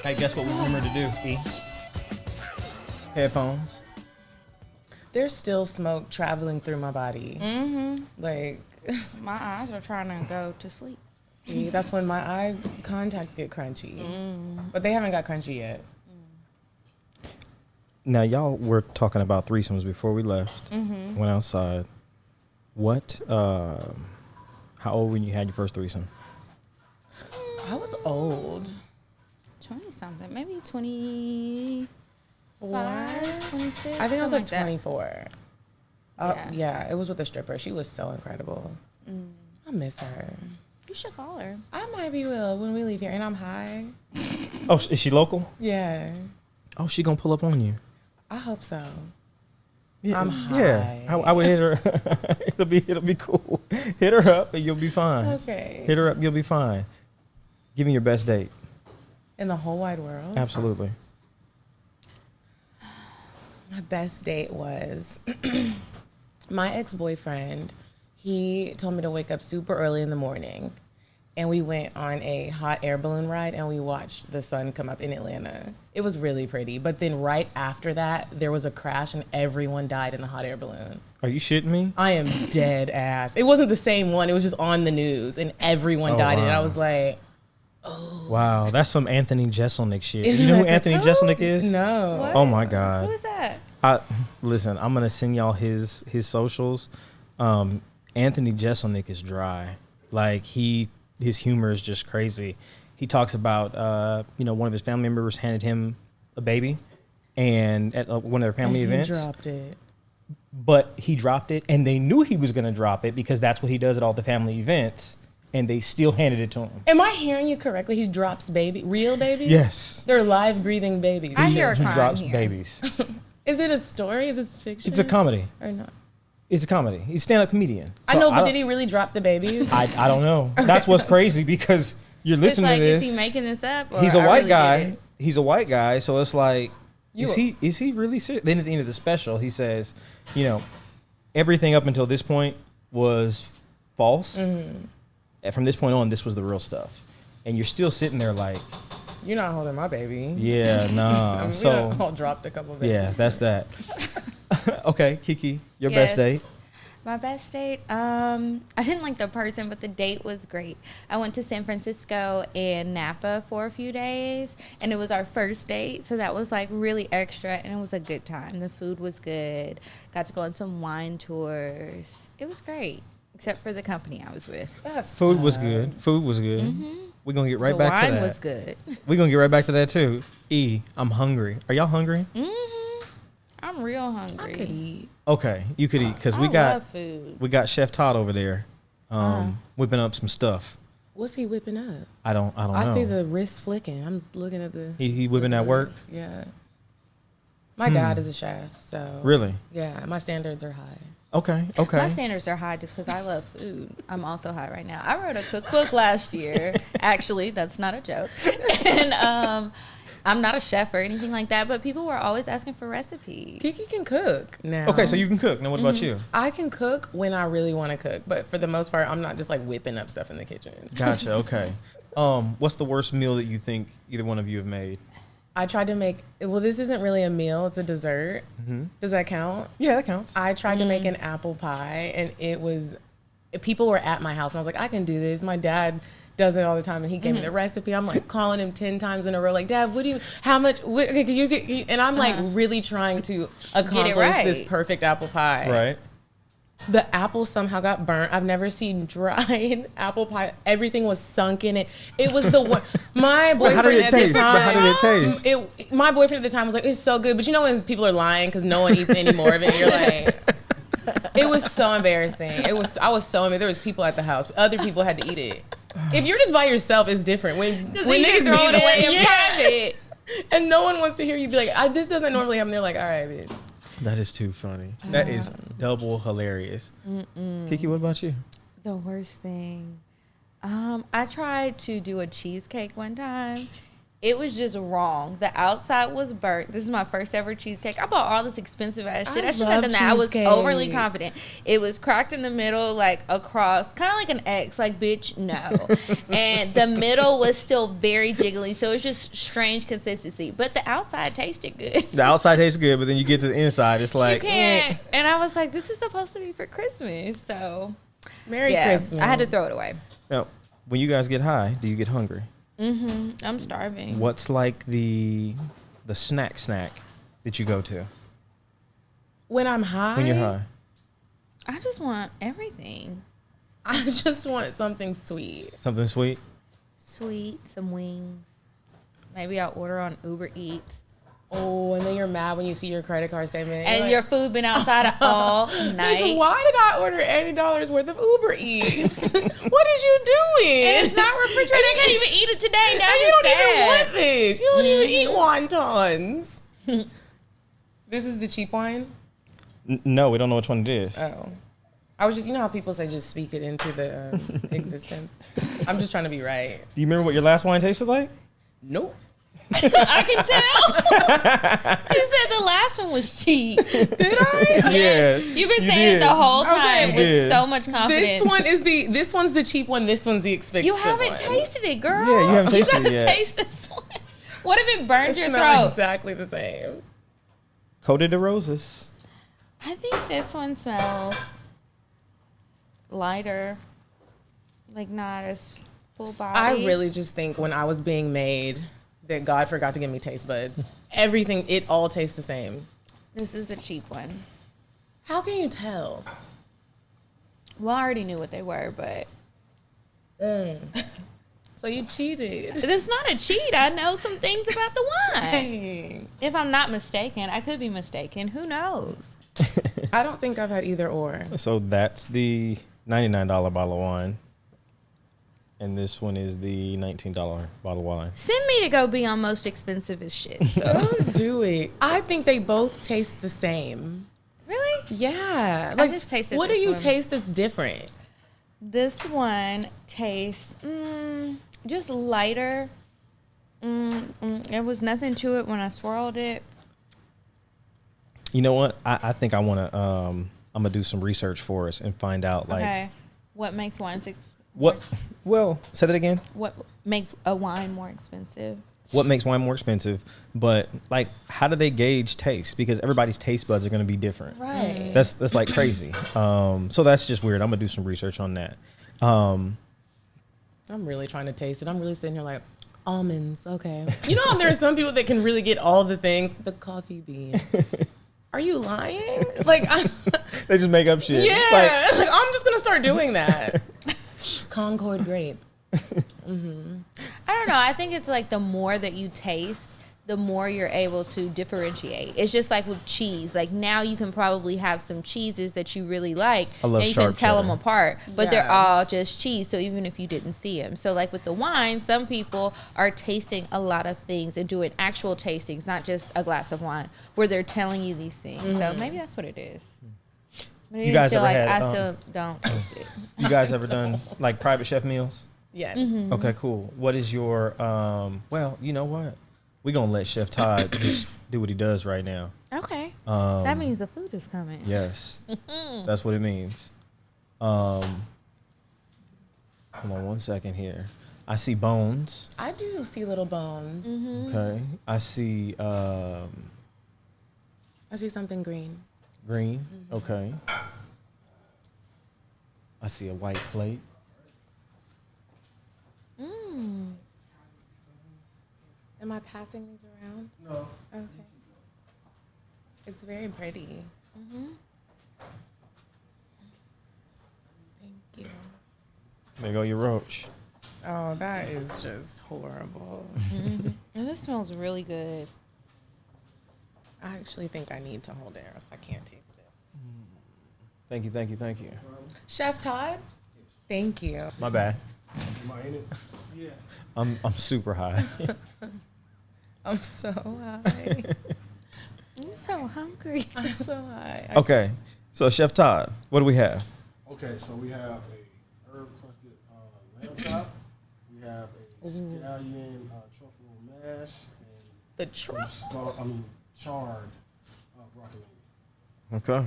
Hey, guess what we remember to do? E? Headphones. There's still smoke traveling through my body. Like, My eyes are trying to go to sleep. see, that's when my eye contacts get crunchy. But they haven't got crunchy yet. Now, y'all were talking about threesomes before we left. Went outside. What? How old when you had your first threesome? I was old. 20 something, maybe 25, 26. I think I was something like that. 24. Yeah, it was with a stripper. She was so incredible. I miss her. You should call her. I might be will when we leave here, and I'm high. Oh, is she local? Yeah, Oh, she gonna pull up on you. I hope so. Yeah, I'm yeah. high. I would hit her. it'll be cool. Hit her up and you'll be fine. Okay. Hit her up, you'll be fine. Give me your best date. In the whole wide world, Absolutely. my best date was my ex-boyfriend. He told me to wake up super early in the morning, and we went on a hot air balloon ride, and we watched the sun come up in Atlanta. It was really pretty, but then right after that, there was a crash, and everyone died in the hot air balloon. Are you shitting me? I am dead ass. It wasn't the same one. It was just on the news, and everyone Oh, died in it. I wow. was like, Wow, that's some Anthony Jeselnik shit. Isn't You know who that Anthony the- Jeselnik is? no. What? Oh my Who God. is that? Listen, I'm gonna send y'all his socials. Anthony Jeselnik is dry. Like his humor is just crazy. He talks about one of his family members handed him a baby, and at one of their family And events, He dropped it. but he dropped it, and they knew he was gonna drop it because that's what he does at all the family events, and they still handed it to him. Am I hearing you correctly? He drops real babies? Yes, They're live breathing babies. I hear a he crime drops here. babies. Is it a story? Is this fiction? It's a comedy. Or not? It's a comedy. He's a stand-up comedian. I So know, but don't- did he really drop the babies? I don't know. That's what's crazy because you're It's listening like, to this. is he making this up? Or He's a I white really did guy. it? He's a white guy, so it's like, You- is he really serious? Then at the end of the special, he says, everything up until this point was false. Mm-hmm. And from this point on, this was the real stuff. And you're still sitting there like, You're not holding my baby. yeah, nah. I mean, we So done all dropped a couple babies. yeah, that's that. Okay, Kiki, your Yes. best date. My best date, I didn't like the person, but the date was great. I went to San Francisco and Napa for a few days, and it was our first date, so that was like really extra, and it was a good time. The food was good. Got to go on some wine tours. It was great, except for the company I was with. That's Food was sad. good. Food was good. We're gonna get right the back to wine that. was good. We're gonna get right back to that too. E, I'm hungry. Are y'all hungry? I'm real hungry. I could eat. Okay, you could eat because I we got love food. we got Chef Todd over there, whipping up some stuff. What's he whipping up? I don't know. I see the wrist flicking. I'm looking at the. he whipping at work. Yeah. My dad is a chef, so. Really? Yeah, my standards are high. Okay. Okay. My standards are high just because I love food. I'm also high right now. I wrote a cookbook last year. Actually, that's not a joke. And I'm not a chef or anything like that, but people were always asking for recipes. Kiki can cook now. Okay, so you can cook. Now, what about you? I can cook when I really want to cook, but for the most part, I'm not just like whipping up stuff in the kitchen. Gotcha. Okay. What's the worst meal that you think either one of you have made? I tried to make. Well, this isn't really a meal; it's a dessert. Does that count? Yeah, that counts. I tried to make an apple pie, and it was. People were at my house, and I was like, I can do this. My dad does it all the time, and he gave me the recipe. I'm like calling him 10 times in a row, like, Dad, what do you? How much? What, okay, can you? And I'm like really trying to accomplish right. this perfect apple pie. Right. The apple somehow got burnt. I've never seen dried apple pie. Everything was sunk in it. It was the one. My boyfriend How did it at taste? the But time. how did it taste? My boyfriend at the time was like, "It's so good," but you know when people are lying because no one eats any more of it. You're like, it was so embarrassing. I was so embarrassed. There was people at the house. Other people had to eat it. If you're just by yourself, it's different. When niggas throw be it away in yeah. private. and no one wants to hear you be like, "This doesn't normally happen." They're like, "All right, bitch." That is too funny. That is double hilarious. Kiki, what about you? The worst thing. I tried to do a cheesecake one time, It was just wrong. The outside was burnt. This is my first ever cheesecake. I bought all this expensive ass shit. I shouldn't have done that. I was cheesecake. overly confident. It was cracked in the middle, like across, kind of like an X. Like, bitch, no. And the middle was still very jiggly, so it was just strange consistency. But the outside tasted good. The outside tastes good, but then you get to the inside, it's like You can't. And I was like, this is supposed to be for Christmas. So, Merry yeah, Christmas. I had to throw it away. Now, when you guys get high, do you get hungry? I'm starving. What's like the snack that you go to When I'm high, when you're high? I just want everything. I just want something sweet. Something sweet? Sweet, some wings. Maybe I'll order on Uber Eats. Oh, and then you're mad when you see your credit card statement. And You're your food been outside all Bitch, night. why did I order $80 worth of Uber Eats? What is you doing? And it's not refrigerated. I can't even eat it today. Now And you you're don't even sad. want this. You don't even eat wontons. This is the cheap wine? No, we don't know which one it is. Oh. I was just, you know how people say just speak it into the existence? I'm just trying to be right. Do you remember what your last wine tasted like? Nope. I can tell. You said the last one was cheap. Did I? Yeah. You've been you saying did. it the whole Okay. time You with did. so much confidence. This one's the cheap one, this one's the expensive You one. haven't tasted it, girl. Yeah, you haven't tasted it gotta yet. taste this one. What if it burned It your smells throat? exactly the same. Coated de Roses. I think this one smells lighter, like not as full body. I really just think when I was being made that God forgot to give me taste buds. Everything, it all tastes the same. This is a cheap one. How can you tell? Well, I already knew what they were, but So you cheated. it's not a cheat. I know some things about the wine. Dang. If I'm not mistaken, I could be mistaken. Who knows? I don't think I've had either or. So that's the $99 bottle of wine. And this one is the $19 bottle of wine. Send me to go be on most expensive as shit. So. Don't do it. I think they both taste the same. Really? Yeah. I just tasted What do this you one. taste that's different? This one tastes just lighter. There was nothing to it when I swirled it. You know what? I think I want to. I'm gonna do some research for us and find out like Okay. What makes wines what. Well, say that again. What makes a wine more expensive? What makes wine more expensive? But like, how do they gauge taste? Because everybody's taste buds are gonna be different. Right. That's like crazy. So that's just weird. I'm gonna do some research on that. I'm really trying to taste it. I'm really sitting here like, almonds, okay. You know, there are some people that can really get all the things. The coffee bean. Are you lying? Like, They just make up shit. yeah. Like, Like, I'm just going to start doing that. Concord grape. I don't know. I think it's like the more that you taste, the more you're able to differentiate. It's just like with cheese. Like now you can probably have some cheeses that you really like, I love and you can sharp tell them cheddar. apart. But they're Yeah. all just cheese. So even if you didn't see them, so like with the wine, some people are tasting a lot of things and doing actual tastings, not just a glass of wine, where they're telling you these things. So maybe that's what it is. But it You is guys still ever like had, I still don't taste it. you guys ever done like private chef meals? Yes. Okay, cool. What is your well, you know what? We're gonna let Chef Todd just do what he does right now. Okay, that means the food is coming. Yes. That's what it means. Hold on one second here. I see bones. I do see little bones. Okay. I see I see something green. green. Okay. I see a white plate. Am I passing these around? No. Okay. It's very pretty. Thank you. There go your roach. Oh, that is just horrible. And this smells really good. I actually think I need to hold it or else I can't taste it. Thank you, thank you, thank you. Chef Todd? Thank you. My bad. Am I in it? I'm super high. I'm so high. I'm so hungry. I'm so high. Okay. So Chef Todd, what do we have? Okay, so we have a herb crusted lamb chop. We have scallion, truffle mash, The and truffle. charred broccolini. Okay.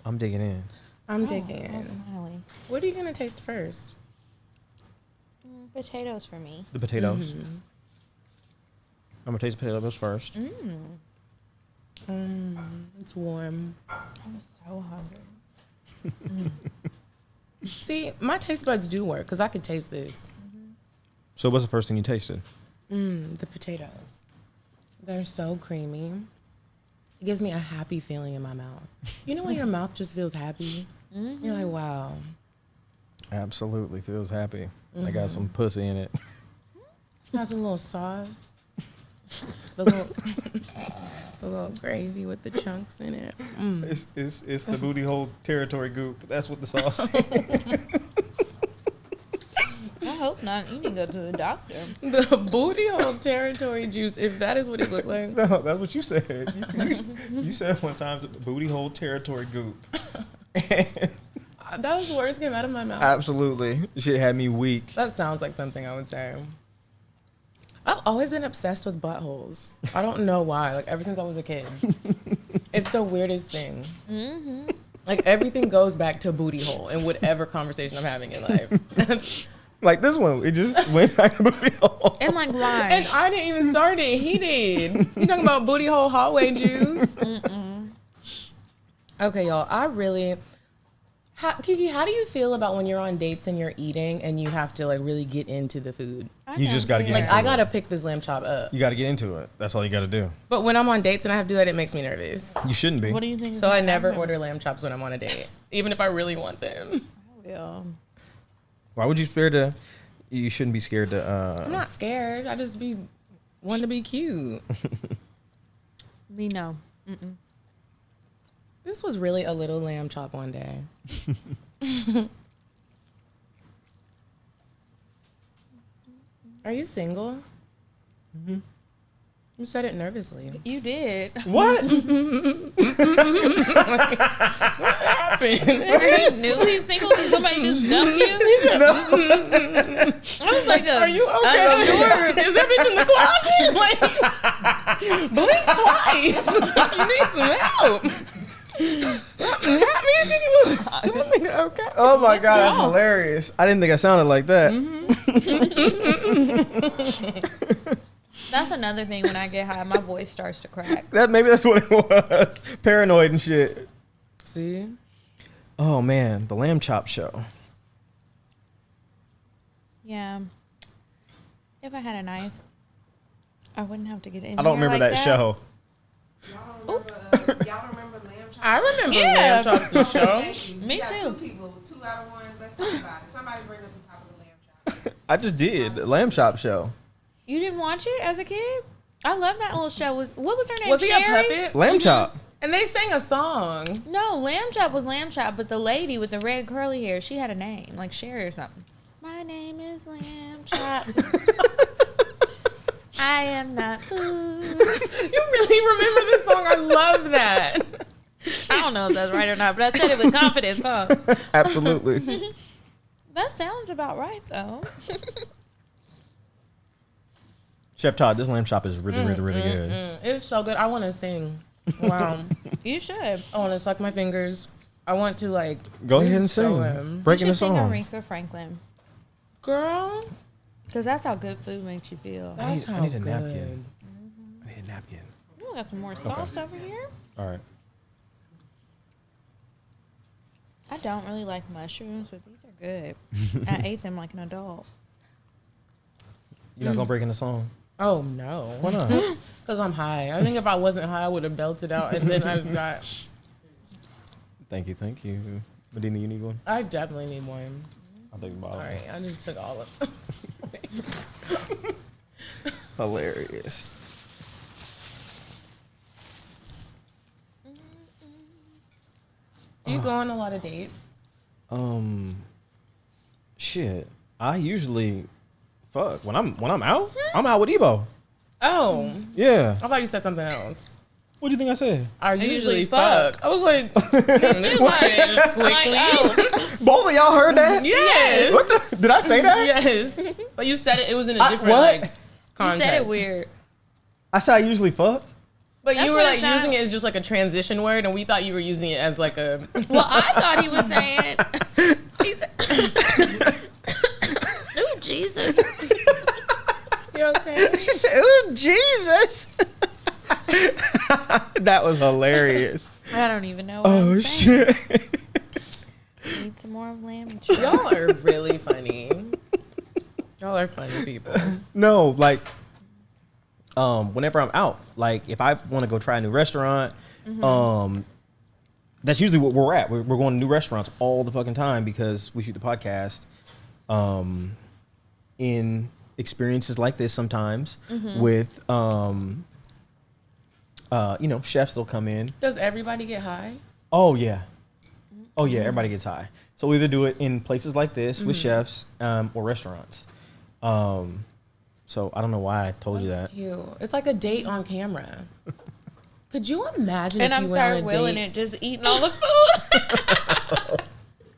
I'm digging in. I'm digging. Finally. What are you gonna taste first? Potatoes for me. The potatoes. I'm gonna taste the potatoes first. It's warm. I'm so hungry. See, my taste buds do work because I could taste this. So what's the first thing you tasted? The potatoes. They're so creamy. It gives me a happy feeling in my mouth. You know when your mouth just feels happy? You're like, wow. Absolutely feels happy. I got some pussy in it. Has a little sauce. The little, the little gravy with the chunks in it. It's the booty hole territory goop. That's what the sauce is. I hope not. You need to go to the doctor. The booty hole territory juice, if that is what it looked like. No, that's what you said. You said one time booty hole territory goop. Those words came out of my mouth. Absolutely. Shit had me weak. That sounds like something I would say. I've always been obsessed with buttholes. I don't know why. Like, ever since I was a kid. It's the weirdest thing. Like, everything goes back to booty hole in whatever conversation I'm having in life. Like this one, it just went back to booty hole. And like why? And I didn't even start it. He did. You talking about booty hole hallway juice? Okay, y'all. Kiki, how do you feel about when you're on dates and you're eating and you have to like really get into the food? You just got to get Like, into it. I gotta pick this lamb chop up. You got to get into it. That's all you got to do. But when I'm on dates and I have to do that, it makes me nervous. You shouldn't be. What do you think? So I never order lamb chops when I'm on a date, even if I really want them. Yeah. Why would you you shouldn't be scared to I'm not scared. I just want to be cute. Me no. This was really a little lamb chop one day. Are you single? You said it nervously. You did. What? He knew he's single because somebody just dumped you. I was like, Are you okay? Is that bitch in the closet? Like, blink twice. You need some help. Something happened. Okay. Oh my God, that's hilarious. I didn't think I sounded like that. That's another thing when I get high, my voice starts to crack. Maybe that's what it was. Paranoid and shit. See? Oh man, the lamb chop show. Yeah. If I had a knife, I wouldn't have to get in. I don't there remember like that show. Y'all remember Lamb Chop? I remember Yeah. lamb chops the show. Thank you. Me You got too. two people, 2 out of 1. Let's talk about it. Somebody bring up the top of the Lamb Chop. I just did the lamb chop show. You didn't watch it as a kid? I love that little show. What was her name? Was he a Sherry? puppet? Lamb chop. And they sang a song. No, Lamb Chop was Lamb Chop, but the lady with the red curly hair, she had a name, like Sherry or something. My name is Lamb Chop. I am not food. You really remember this song? I love that. I don't know if that's right or not, but I said it with confidence, huh? Absolutely. That sounds about right, though. Chef Todd, this lamb chop is really good. It's so good. I want to sing. Wow. You should. I want to suck my fingers. I want to like Go ahead and show sing. him. Breaking You the should sing song. Aretha Franklin. Girl. Because that's how good food makes you feel. I need, That's I need a how napkin. I need a napkin. Ooh, got some more sauce over here. All right. I don't really like mushrooms, but these are good. I ate them like an adult. You're not gonna break in the song. Oh no. Why not? Because I'm high. I think if I wasn't high, I would have belted out, and then I got. Thank you. Medina, you need one? I definitely need one. I'll take the bottle. Sorry, I just took all of. Hilarious. Do you go on a lot of dates? Shit. I usually when I'm out, I'm out with Ebo. Oh, Yeah. I thought you said something else. What do you think I said? I usually usually fuck. fuck. I was like, this went quickly. Like, oh. Both of y'all heard that? Yes. What the, did I say that? Yes. But you said it was in a different what? like You context. said it weird. I said I usually fuck. But That's you were what like it sound- using it as just like a transition word, and we thought you were using it as like a. Well, I thought he was saying. He said, "Ooh, Jesus." You okay? She said, "Ooh, Jesus." That was hilarious. I don't even know. What Oh I'm saying. shit. Need some more of lamb chop. Y'all are really funny. Y'all are funny people. No, like, whenever I'm out, like if I want to go try a new restaurant, that's usually what we're at. We're going to new restaurants all the fucking time because we shoot the podcast. In experiences like this, sometimes with, chefs that'll come in. Does everybody get high? Oh yeah, everybody gets high. So we either do it in places like this with chefs or restaurants. So I don't know why I told you that. Cute. It's like a date on camera. Could you imagine And if I'm you went on third a wheeling date? it, just eating all the food.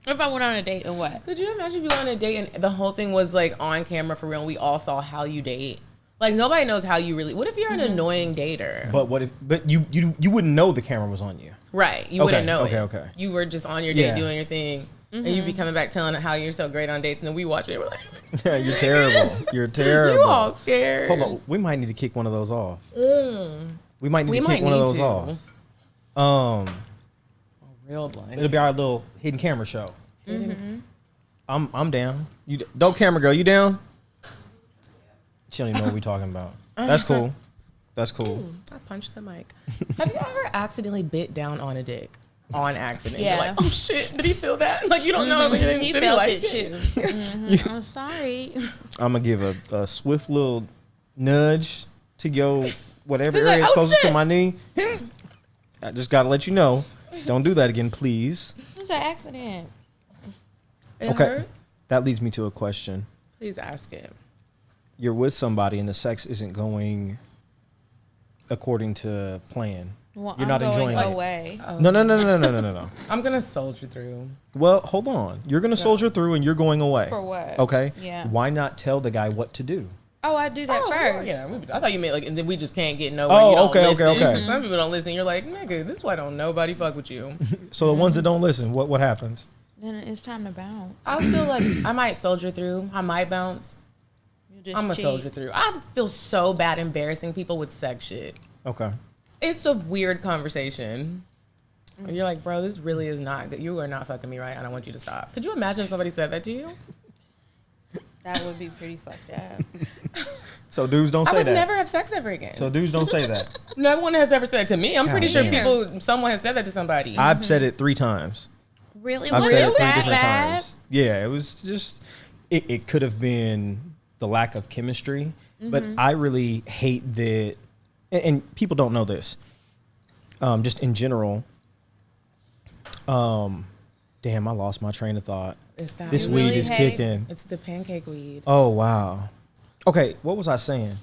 If I went on a date and what? Could you imagine if you went on a date and the whole thing was like on camera for real and we all saw how you date? Like nobody knows how you really. What if you're an annoying dater? But what if? But you wouldn't know the camera was on you. Right, you Okay, wouldn't know okay, it. okay. You were just on your date Yeah. doing your thing, and you'd be coming back telling how you're so great on dates, and then we watch it. We're like, Yeah, you're terrible. You're terrible. you all scared. Hold on, we might need to kick one of those off. We might need We to might kick one of need those to. off. Real blind. It'll be our little hidden camera show. I'm down. You dope camera girl, you down? She don't even know what we talking about. That's cool. That's cool. I punched the mic. Have you ever accidentally bit down on a dick? On accident. Yeah. You're like, oh shit, did he feel that? Like you don't know. Like, He did felt like it too. Mhm. I'm sorry. I'm gonna give a swift little nudge to your whatever He's area like, is "Oh, closest to shit." my knee. I just gotta let you know. Don't do that again, please. It was an accident. It Okay. hurts? That leads me to a question. Please ask it. You're with somebody and the sex isn't going according to plan. Well, You're I'm not going enjoying it. away. No. I'm gonna soldier through. Well, hold on. You're gonna soldier through and you're going away. For what? Okay. Yeah. Why not tell the guy what to do? Oh, I do that first. Yeah, I thought you meant like, and then we just can't get nowhere. Oh, you don't okay, listen. okay. Some people don't listen. You're like, nigga, this is why don't nobody fuck with you. So the ones that don't listen, what happens? Then it's time to bounce. I'll still like, I might soldier through. I might bounce. You just I'm a cheat. soldier through. I feel so bad embarrassing people with sex shit. Okay. It's a weird conversation. You're like, bro, this really is not good. You are not fucking me right. I don't want you to stop. Could you imagine if somebody said that to you? That would be pretty fucked up. So dudes don't I say would that. never have sex ever again. So dudes don't say that. No one has ever said that to me. I'm pretty sure damn. someone has said that to somebody. I've said it 3 times. Really? I've Was said it it 3 that different bad? times. Yeah, it was just it could have been the lack of chemistry, but I really hate that, and people don't know this. Just in general. Damn, I lost my train of thought. It's that This weed. weed really is hate- kicking. It's the pancake weed. Oh wow. Okay, what was I saying?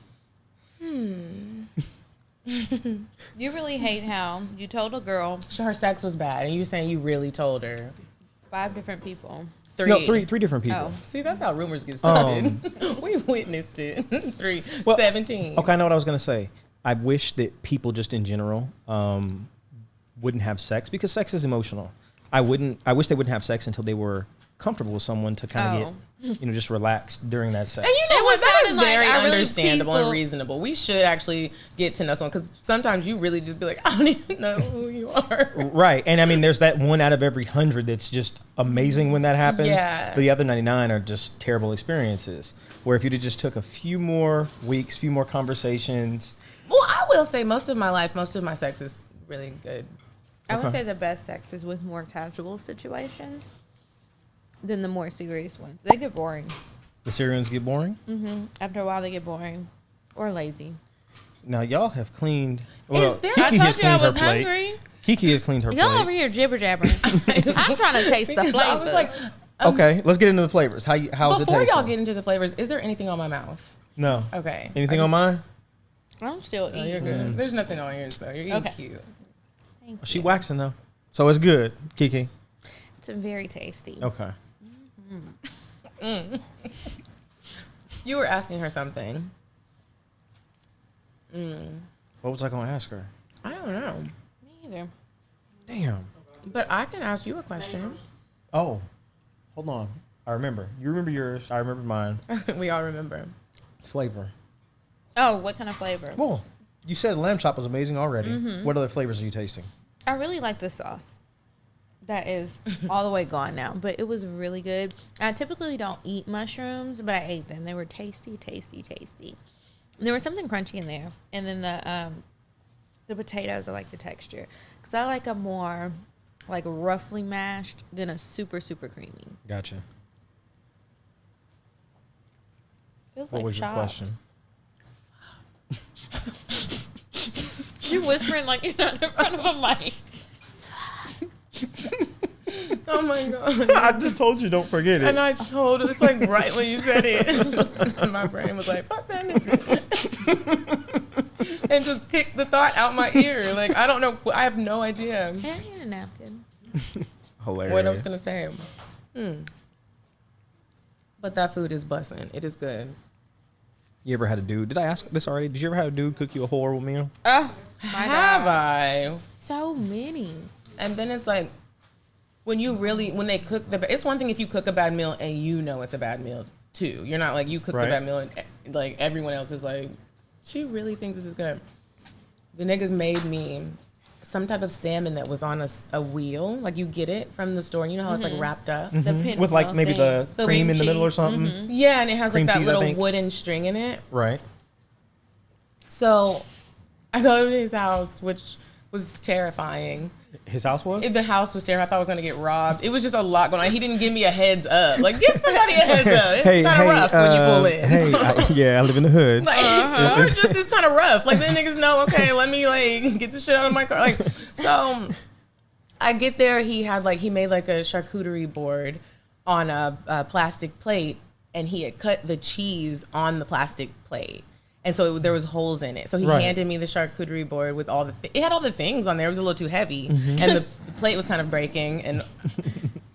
You really hate how you told a girl Her sex was bad, and you saying you really told her. 5 different people. 3. No, three different people. Oh. See, that's how rumors get started. We witnessed it. 3, Well, 17. Okay, I know what I was gonna say. I wish that people just in general wouldn't have sex because sex is emotional. I wish they wouldn't have sex until they were comfortable with someone to kind of get, just relaxed during that sex. And you know It what? was That is sounding like very I really understandable and people- reasonable. We should actually get to know someone because sometimes you really just be like, I don't even know who you are. Right, and I mean, there's that 1 out of every 100 that's just amazing when that happens. Yeah. But the other 99 are just terrible experiences. Where if you'd have just took a few more weeks, few more conversations. Well, I will say most of my sex is really good. I would Okay. say the best sex is with more casual situations than the more serious ones. They get boring. The Syrians get boring. After a while, they get boring or lazy. Now y'all have cleaned. Is there- Kiki I has told you I cleaned her was plate. hungry. Kiki has cleaned her Y'all plate. over here jibber jabbering. I'm trying to taste the Because flavor. I was like, Okay, let's get into the flavors. How's it before taste? y'all get into the flavors, is there anything on my mouth? No. Okay. Anything I on just- mine? I'm still No, you're eating. good. There's nothing on yours though. You're eating Okay. cute. Thank She you. waxing though, so it's good. Kiki. It's very tasty. Okay. You were asking her something. What was I gonna ask her? I don't know, Me either. Damn. but I can ask you a question. Oh, hold on. I remember. You remember yours. I remember mine. We all remember. Flavor. Oh, what kind of flavor? Well, you said lamb chop was amazing already. What other flavors are you tasting? I really like the sauce. That is all the way gone now, but it was really good. I typically don't eat mushrooms, but I ate them. They were tasty, tasty, tasty. There was something crunchy in there, and then the potatoes. I like the texture because I like a more like roughly mashed than a super super creamy. Gotcha. Feels What like was chopped. your question? You whispering like you're not in front of a mic. Oh my god! I just told you, don't forget it. And I told it's like right when you said it, my brain was like, "Fuck that nigga," and just kicked the thought out my ear. Like I don't know. I have no idea Yeah, I need a napkin. Hilarious. what I was gonna say. But that food is bussin'. It is good. You ever had a dude? Did I ask this already? Did you ever have a dude cook you a horrible meal? Oh, my Have God. I? So many. And then it's like when they cook it's one thing if you cook a bad meal and you know it's a bad meal too. You're not like you cook Right. the bad meal and like everyone else is like, she really thinks this is good. The nigga made me some type of salmon that was on a wheel, like you get it from the store and you know how it's like wrapped up. The pinwheel With like maybe the The cream cream in the middle or cheese. something? Yeah, and it has Cream like that cheese, I little think. wooden string in it. Right. So I go to his house, which was terrifying. His house was? The house was terrible. I thought I was gonna get robbed. It was just a lot going on. He didn't give me a heads up. Like, give somebody a heads up. It's kind of rough when you pull in. Yeah, I live in the hood. Like, or just it's kind of rough. Like, then niggas know, okay, let me like get the shit out of my car. Like, so I get there. He made like a charcuterie board on a plastic plate, and he had cut the cheese on the plastic plate. And so there was holes in it. So he Right. handed me the charcuterie board with all it had all the things on there. It was a little too heavy, and the plate was kind of breaking. And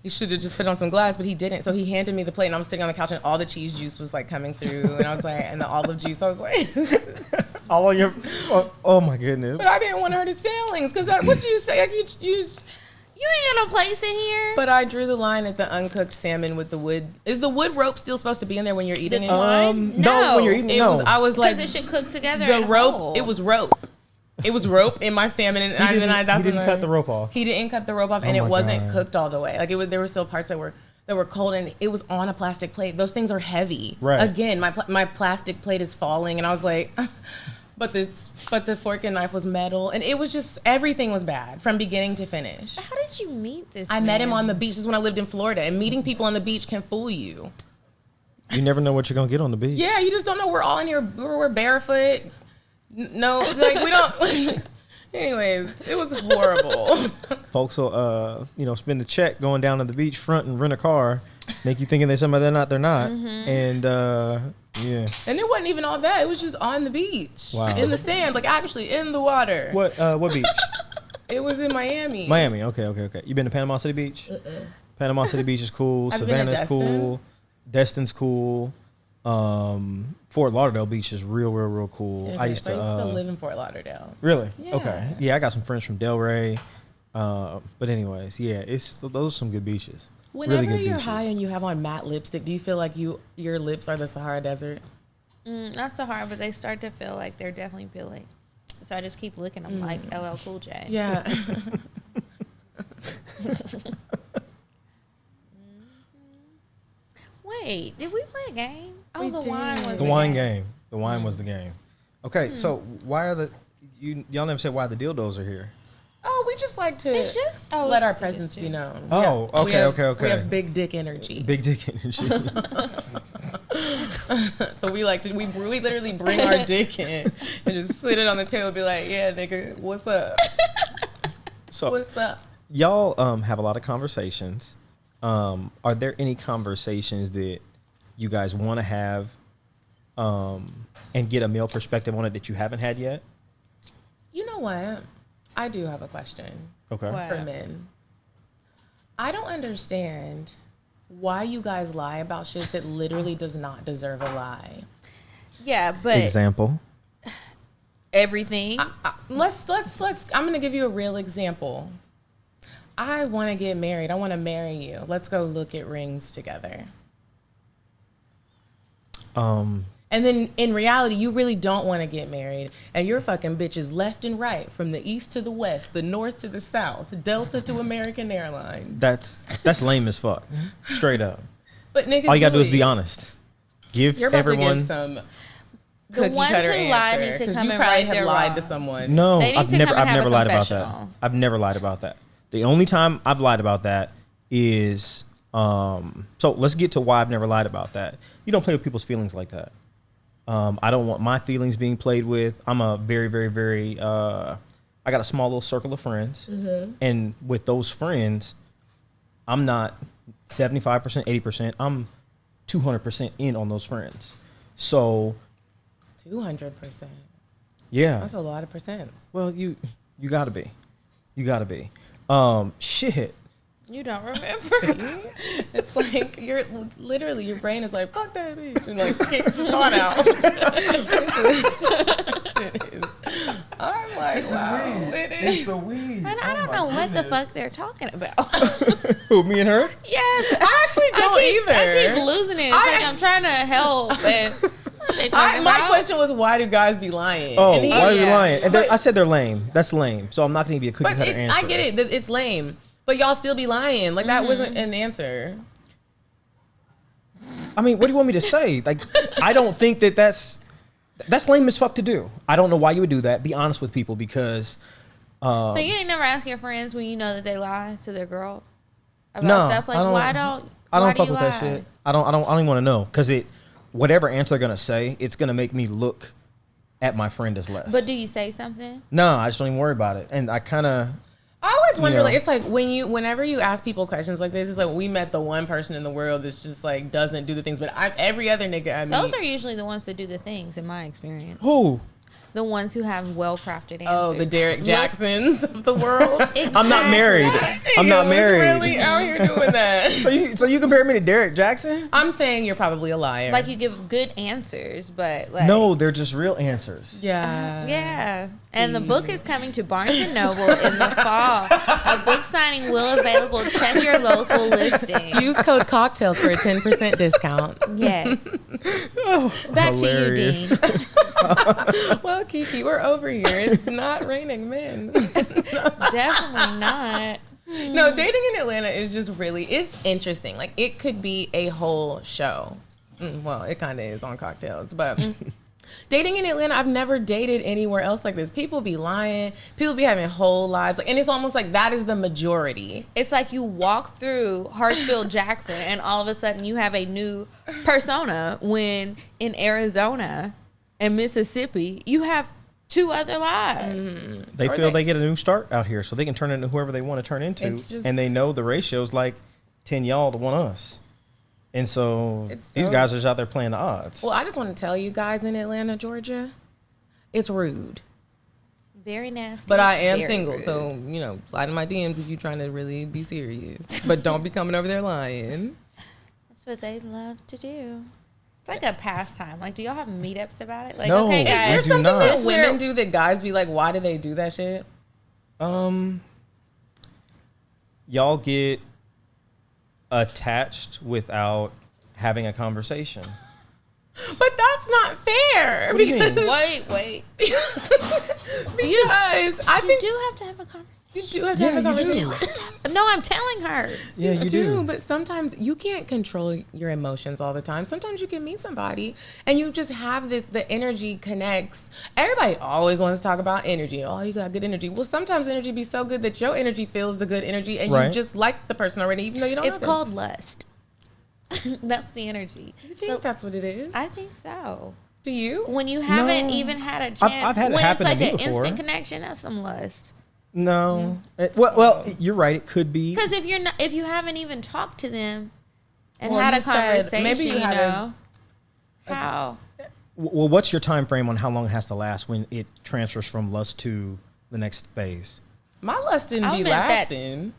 he should have just put on some glass, but he didn't. So he handed me the plate, and I'm sitting on the couch, and all the cheese juice was like coming through, and I was like, and the olive juice. I was like, All on your. Oh my goodness. but I didn't want to hurt his feelings because what you say, like you. You ain't got no place in here. But I drew the line at the uncooked salmon with the wood. Is the wood rope still supposed to be in there when you're eating it? twine? No, when you're eating, It no. was. I was like, Because it should cook together. the in a rope. whole. It was rope. It was rope in my salmon, and He didn't, that's he didn't when cut the rope off. He didn't cut the rope off, and Oh it my wasn't God. cooked all the way. Like it was, there were still parts that were cold, and it was on a plastic plate. Those things are heavy. Right. Again, my plastic plate is falling, and I was like, but the fork and knife was metal, and it was just everything was bad from beginning to finish. How did you meet this? I met him man? on the beach. This is when I lived in Florida, and meeting people on the beach can fool you. You never know what you're going to get on the beach. Yeah, you just don't know. We're all in here. We're barefoot. No, like we don't. Anyways, it was horrible. Folks will, spend a check going down to the beach front and rent a car, make you thinking they're somebody they're not. And, yeah. And it wasn't even all that. It was just on the beach, Wow. in the sand, like actually in the water. What beach? It was in Miami. Miami. Okay. You been to Panama City Beach? Panama City Beach is cool. Have you been to Savannah's cool. Destin's cool. Fort Lauderdale Beach is real cool. Okay, I used so to I used to live in Fort Lauderdale. Really? Yeah. Okay. Yeah, I got some friends from Delray. But anyways, yeah, those are some good beaches. Whenever really good you're beaches. high and you have on matte lipstick, do you feel like your lips are the Sahara Desert? Not so hard, but they start to feel like they're definitely peeling. So I just keep licking them like LL Cool J. Yeah. Wait, did we play a game? Oh, We the wine did. was The wine game. The wine was the game. Okay, so why are y'all never said why the dildos are here? Oh, we just like to It's just let our it's presence just- be known. Oh, Yeah. okay. We have big dick energy. Big dick energy. So we like to we literally bring our dick in and just sit it on the table and be like, yeah, nigga, what's up? So What's up? y'all have a lot of conversations. Are there any conversations that you guys want to have and and get a male perspective on it that you haven't had yet? You know what? I do have a question Okay. What? for men. I don't understand why you guys lie about shit that literally does not deserve a lie. Yeah, but Example. everything. Let's I'm gonna give you a real example. I want to get married. I want to marry you. Let's go look at rings together. And then in reality, you really don't want to get married. And you're fucking bitches left and right, from the east to the west, the north to the south, Delta to American Airlines. That's lame as fuck. Straight up. But niggas, All you gotta do is it. be honest. Give You're about everyone. to give some cookie ones cutter who lie answer, need to 'cause come you and probably right have their lied to wrongs. someone. No, They need I've to never come and have a lied about that. confessional. I've never lied about that. The only time I've lied about that is so let's get to why I've never lied about that. You don't play with people's feelings like that. I don't want my feelings being played with. I'm a very, very, very I got a small little circle of friends. And with those friends, I'm not 75%, 80%. I'm 200% in on those friends. So 200%. yeah. That's a lot of percents. Well, you gotta be. You gotta be. Shit. You don't remember. It's like you're literally, your brain is like, fuck that bitch, and like kicks the thought out. Shit is. I'm like, wow, it It's is. the weed. And I don't know what the fuck they're talking about. Who, me and her? Yes, I actually don't either. I keep losing it. It's like I'm trying to help. And what they talking My about? question was, why do guys be lying? Oh, And he- why are you yeah. lying? And I said they're lame. That's lame. So I'm not going to give you a cookie But cutter it, answer. I get it. That it's lame. But y'all still be lying. Like, that wasn't an answer. I mean, what do you want me to say? Like, I don't think that's lame as fuck to do. I don't know why you would do that. Be honest with people because So you ain't never ask your friends when you know that they lie to their girls about No, stuff like I don't- why don't I don't why do fuck you with lie? that shit. I don't even want to know because whatever answer they're gonna say, it's gonna make me look at my friend as less. But do you say something? No, I just don't even worry about it. And I kind of I always wonder, Yeah. like, it's like whenever you ask people questions like this, it's like we met the one person in the world that's just like doesn't do the things, but every other nigga I meet. Those are usually the ones that do the things, in my experience. who The ones who have well-crafted answers. Oh, the Derek Look- Jacksons of the world. I'm not married. I'm not Yo, married. was really out here doing that. So you compare me to Derek Jackson? I'm saying you're probably a liar. Like you give good answers, but like No, they're just real answers. yeah. Yeah, and the book is coming to Barnes and Noble in the fall. A book signing will available. Check your local listing. Use code cocktails for a 10% discount. Yes. Back Hilarious. to you, Dean. Well, Kiki, we're over here. It's not raining men. Definitely not. No, dating in Atlanta is just it's interesting. Like, it could be a whole show. Well, it kind of is on Cocktails, but dating in Atlanta, I've never dated anywhere else like this. People be lying. People be having whole lives. Like, and it's almost like that is the majority. It's like you walk through Hartsfield Jackson, and all of a sudden you have a new persona. When in Arizona and Mississippi, you have two other lives. They feel they get a new start out here, so they can turn into whoever they want to turn into, It's just- and they know the ratio's like 10 y'all to 1 us, and so It's these so- guys are just out there playing the odds. Well, I just want to tell you guys in Atlanta, Georgia, it's rude. Very nasty. But I am very single, rude. so, slide in my DMs if you're trying to really be serious. But don't be coming over there lying. That's what they love to do. It's like a pastime. Like, do y'all have meetups about it? Like, No, okay, we guys, There's do something not. that This women where- do that guys be like, why do they do that shit? Y'all get attached without having a conversation. But that's not fair. What do you mean? wait. Because I You think do have to have a conversation. you do have to have a Yeah, you do. conversation. No, I'm telling her. Yeah, you I do. But sometimes you can't control your emotions all the time. Sometimes you can meet somebody and you just have the energy connects. Everybody always wants to talk about energy. Oh, you got good energy. Well, sometimes energy be so good that your energy feels the good energy and you Right. just like the person already, even though you don't It's know them. called lust. That's the energy. You think that's what it is? I think so. Do you? When you haven't No. even had a chance, I've had it when happen it's to like me an before. instant connection, that's some lust. No. Well, you're right. It could be. Because if you haven't even talked to them and Well, had you a said conversation, maybe you you had know, how? Well, what's your time frame on how long it has to last when it transfers from lust to the next phase? My lust didn't I be meant that- lasting.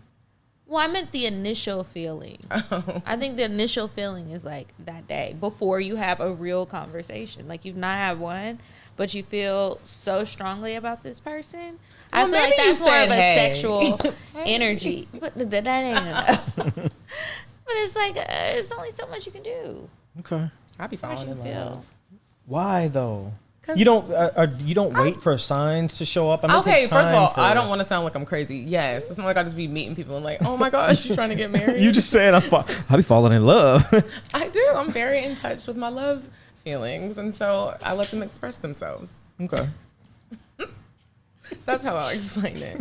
Well, I meant the initial feeling. Oh. I think the initial feeling is like that day before you have a real conversation. Like you've not had one, but you feel so strongly about this person. I Well, feel like maybe you that's more of said, a hey. sexual energy. But that ain't enough. But it's like it's only so much you can do. Okay. I'd be So much falling you in can love. feel. Why though? 'Cause- You don't wait for signs to show up. I mean, it Okay, takes first of time all, for- I don't want to sound like I'm crazy. Yes, it's not like I just be meeting people and like, oh my gosh, you trying to get married? You just said I be falling in love. I do. I'm very in touch with my love feelings, and so I let them express themselves. Okay. That's how I'll explain it.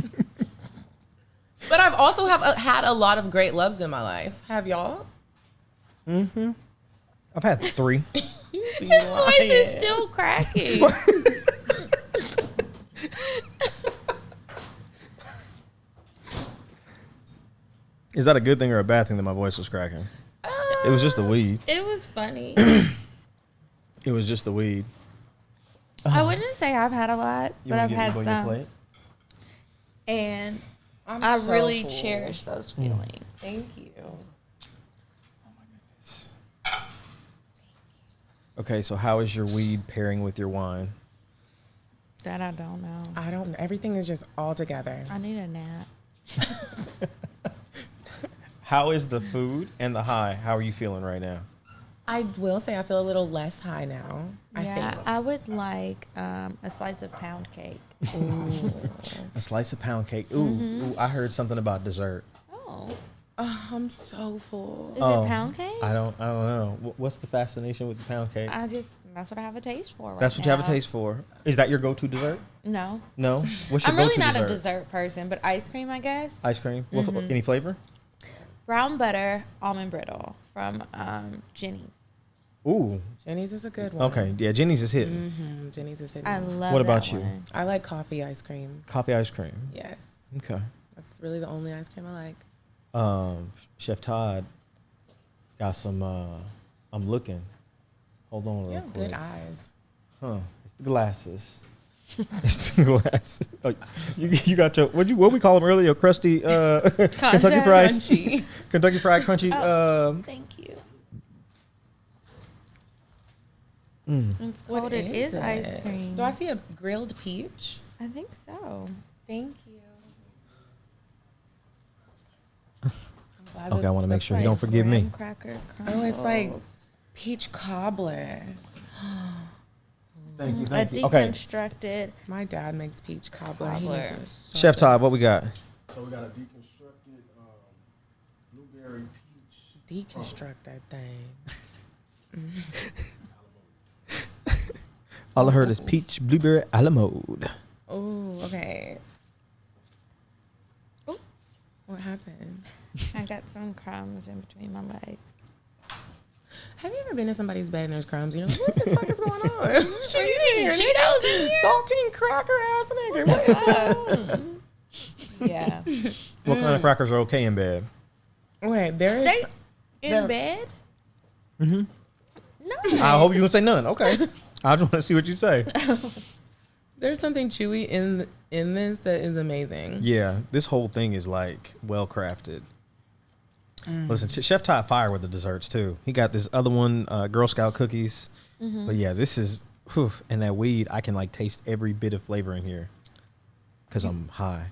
But I've also had a lot of great loves in my life. Have y'all? I've had 3. His voice is still cracking. Is that a good thing or a bad thing that my voice was cracking? It was just the weed. It was funny. It was just the weed. I wouldn't say I've had a lot, You but wanna I've get- had you wanna get some. plate? And I'm I so really full. cherish those feelings. Thank you. Okay, so how is your weed pairing with your wine? That I don't know. I don't. Everything is just all together. I need a nap. How is the food and the high? How are you feeling right now? I will say I feel a little less high now. I think. I would like a slice of pound cake. A slice of pound cake. Ooh, ooh, I heard something about dessert. Oh, Oh, I'm so full. is Oh, it pound cake? I don't know. What's the fascination with the pound cake? That's what I have a taste for. Right That's what you have a now. taste for. Is that your go-to dessert? No, No. What's your I'm go-to really not dessert? a dessert person, but ice cream, I guess. Ice cream. What, any flavor? Brown butter almond brittle from Jenny's. Ooh. Jenny's is a good one. Okay. Yeah, Jenny's is hit. Jenny's is hitting. I love. What that about you? one. I like coffee ice cream. Coffee ice cream. Yes, Okay. that's really the only ice cream I like. Chef Todd got some. I'm looking. Hold on You real have quick. good eyes. Huh? It's the glasses. It's the glasses. Oh, you got your what we call them earlier? Crusty Kentucky Fried Crunchy. Kentucky Fried Crunchy. Thank you. Mm. It's called it is ice it? cream. Do I see a grilled peach? I think so. Thank you. Okay, I want to make sure you don't forgive me. Graham cracker Oh, it's like crumbles. peach cobbler. Thank you. A Thank you. Okay, deconstructed. My dad makes peach cobbler. He Cobbler. makes it so Chef good. Todd, what we got? So we got a deconstructed blueberry peach. Deconstruct that thing. All I heard is peach blueberry a la mode. Oh, okay. Oh, what happened? I got some crumbs in between my legs. Have you ever been to somebody's bed and there's crumbs? And you're like, what the fuck is going on? What you eating? Cheetos in here? Saltine cracker ass nigga. What is that? Yeah. What kind of crackers are okay in bed? Wait, there is. In There- bed? I hope you don't say none. Okay. I just want to see what you say. There's something chewy in this that is amazing. Yeah, this whole thing is like well crafted. Listen, Chef Todd fire with the desserts too. He got this other one, Girl Scout cookies. But yeah, this is, whew, and that weed, I can like taste every bit of flavor in here because I'm high.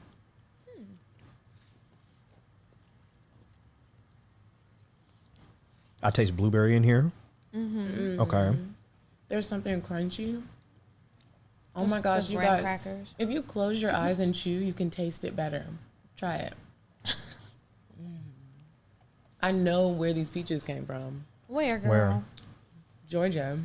I taste blueberry in here. Okay. There's something crunchy. Oh Just my gosh, the you graham guys. crackers. If you close your eyes and chew, you can taste it better. Try it. I know where these peaches came from. Where, girl? Where? Georgia.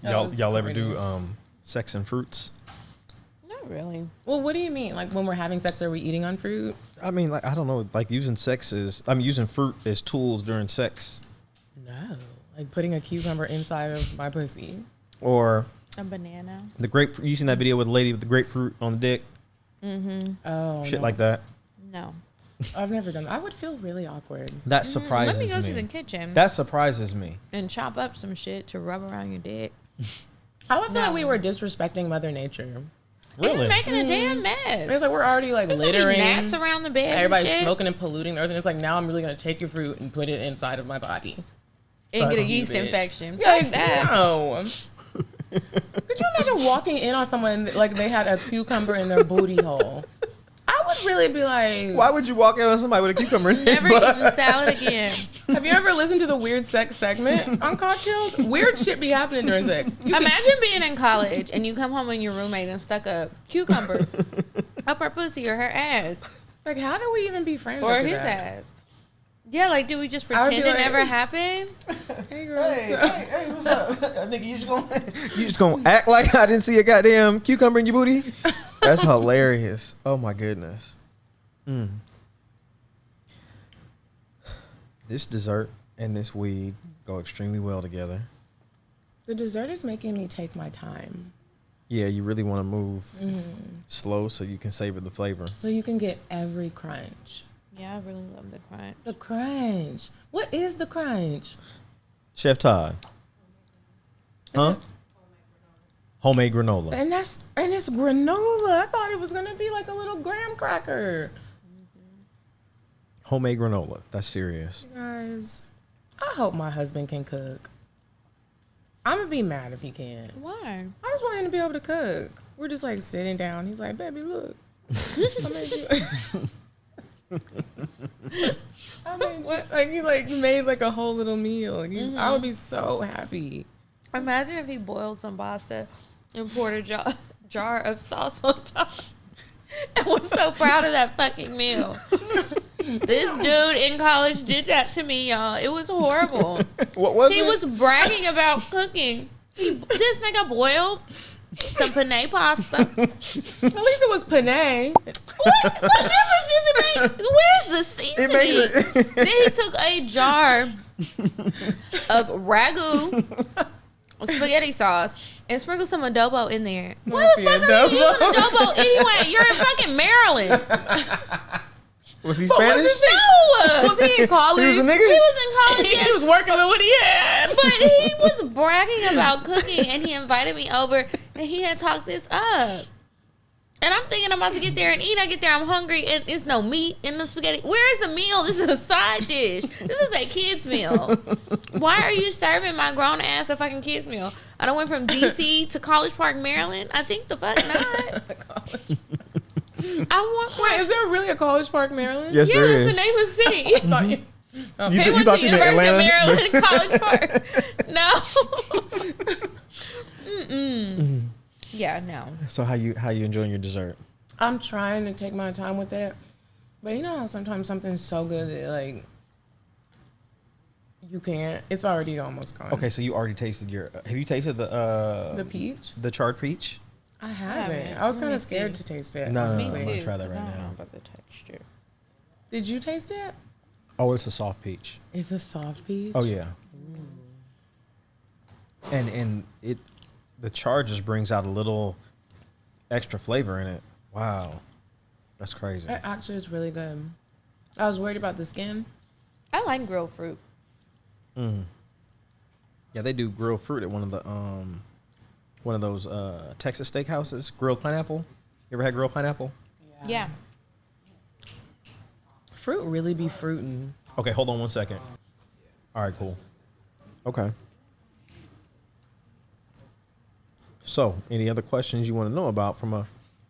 Y'all, was y'all ever corny. do sex and fruits? Not really. Well, what do you mean? Like when we're having sex, are we eating on fruit? I mean, like I don't know, like using using fruit as tools during sex, No. Like putting a cucumber inside of my pussy. or A banana. the grapefruit. You seen that video with the lady with the grapefruit on the dick, Oh. shit no. like that. No. I've never done that. I would feel really awkward. That Let surprises me go me. to the kitchen That surprises me. and chop up some shit to rub around your dick. I would feel No. like we were disrespecting Mother Nature. Really? You're making a damn mess. It's like we're already like There's gonna be littering. gnats around the bed. Everybody's and shit. smoking and polluting the earth, and it's like now I'm really gonna take your fruit and put it inside of my body. and get a Fuck you, yeast bitch. infection. Yeah, Fuck that. no. Could you imagine walking in on someone like they had a cucumber in their booty hole? I would really be like, Why would you walk in on somebody with a cucumber in Never their butt? eating salad again. have you ever listened to the weird sex segment on Cocktails? Weird shit be happening during sex. You could- Imagine being in college and you come home and your roommate and stuck a cucumber up her pussy or her ass like, how do we even be friends? or after his that? ass. Yeah, like, do we just I would pretend be it like- never happened? Hey, girl, so- Hey, what's up? Nigga, you just gonna act like I didn't see a goddamn cucumber in your booty? That's hilarious. Oh my goodness. This dessert and this weed go extremely well together. the dessert is making me take my time, Yeah, you really want to move slow so you can savor the flavor. so you can get every crunch. Yeah, I really love the crunch. The crunch. What is the crunch? Chef Todd. Huh? Homemade granola. And it's granola. I thought it was gonna be like a little graham cracker. Homemade granola. That's serious. Guys, I hope my husband can cook. I'm gonna be mad if he can't. Why? I just want him to be able to cook. We're just like sitting down. He's like, baby, look. I made you. Like he like made like a whole little meal. Like, I would be so happy. Imagine if he boiled some pasta and poured a jar of sauce on top and was so proud of that fucking meal. This dude in college did that to me, y'all. It was horrible. What was He was bragging about cooking. This nigga boiled some penne pasta. At least it was penne. What difference does it make? Where's the seasoning? Then he took a jar of ragu spaghetti sauce and sprinkled some adobo in there. Why the fuck are you using adobo anyway? You're in fucking Maryland. Was he But Spanish? No! Was he in college? He was a nigga? He was in college, He yes, was working with what he had. but he was bragging about cooking and he invited me over and he had talked this up. And I'm thinking I'm about to get there and eat. I get there, I'm hungry, and it's no meat in the spaghetti. Where is the meal? This is a side dish. This is a kid's meal. Why are you serving my grown ass a fucking kid's meal? I done went from DC to College Park, Maryland. I think the fuck not. I want Wait, is there really a College Park, Maryland? Yes, Yeah, there that's is. the name of the city. I thought you- You, He you went thought to you meant University Atlanta? of Maryland, College Park. No. Mm-mm. Yeah, no. So how you enjoying your dessert? I'm trying to take my time with it. But you know how sometimes something's so good that like you can't. It's already almost gone. Okay, so you already tasted your. Have you tasted the The peach? the charred peach? I haven't. haven't. I was Let kind me of scared see. to taste it. No, no, Me no. too. I'm gonna try that 'cause right I don't know now. about the texture. Did you taste it? Oh, it's a soft peach. It's a soft peach. Oh yeah. And it the char just brings out a little extra flavor in it. Wow. That's crazy. It actually is really good. I was worried about the skin. I like grilled fruit. Yeah, they do grilled fruit at one of those Texas steakhouses. Grilled pineapple. You ever had grilled pineapple? Yeah. Fruit really be fruiting. Okay, hold on one second. All right, cool. Okay. So, any other questions you want to know about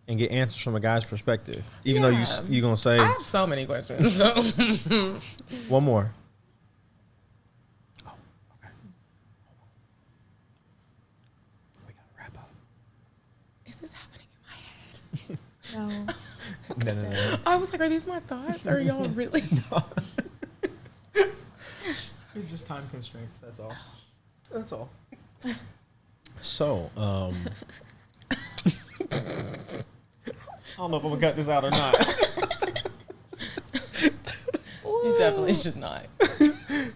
and get answers from a guy's perspective? Even though you're gonna say I have so many questions. So one more. Oh, okay. We gotta wrap up. is this happening in my head? No. No. I was like, are these my thoughts? Or are y'all really? It's just time constraints. That's all. That's all. So, I don't know if I'm gonna cut this out or not. You definitely should not.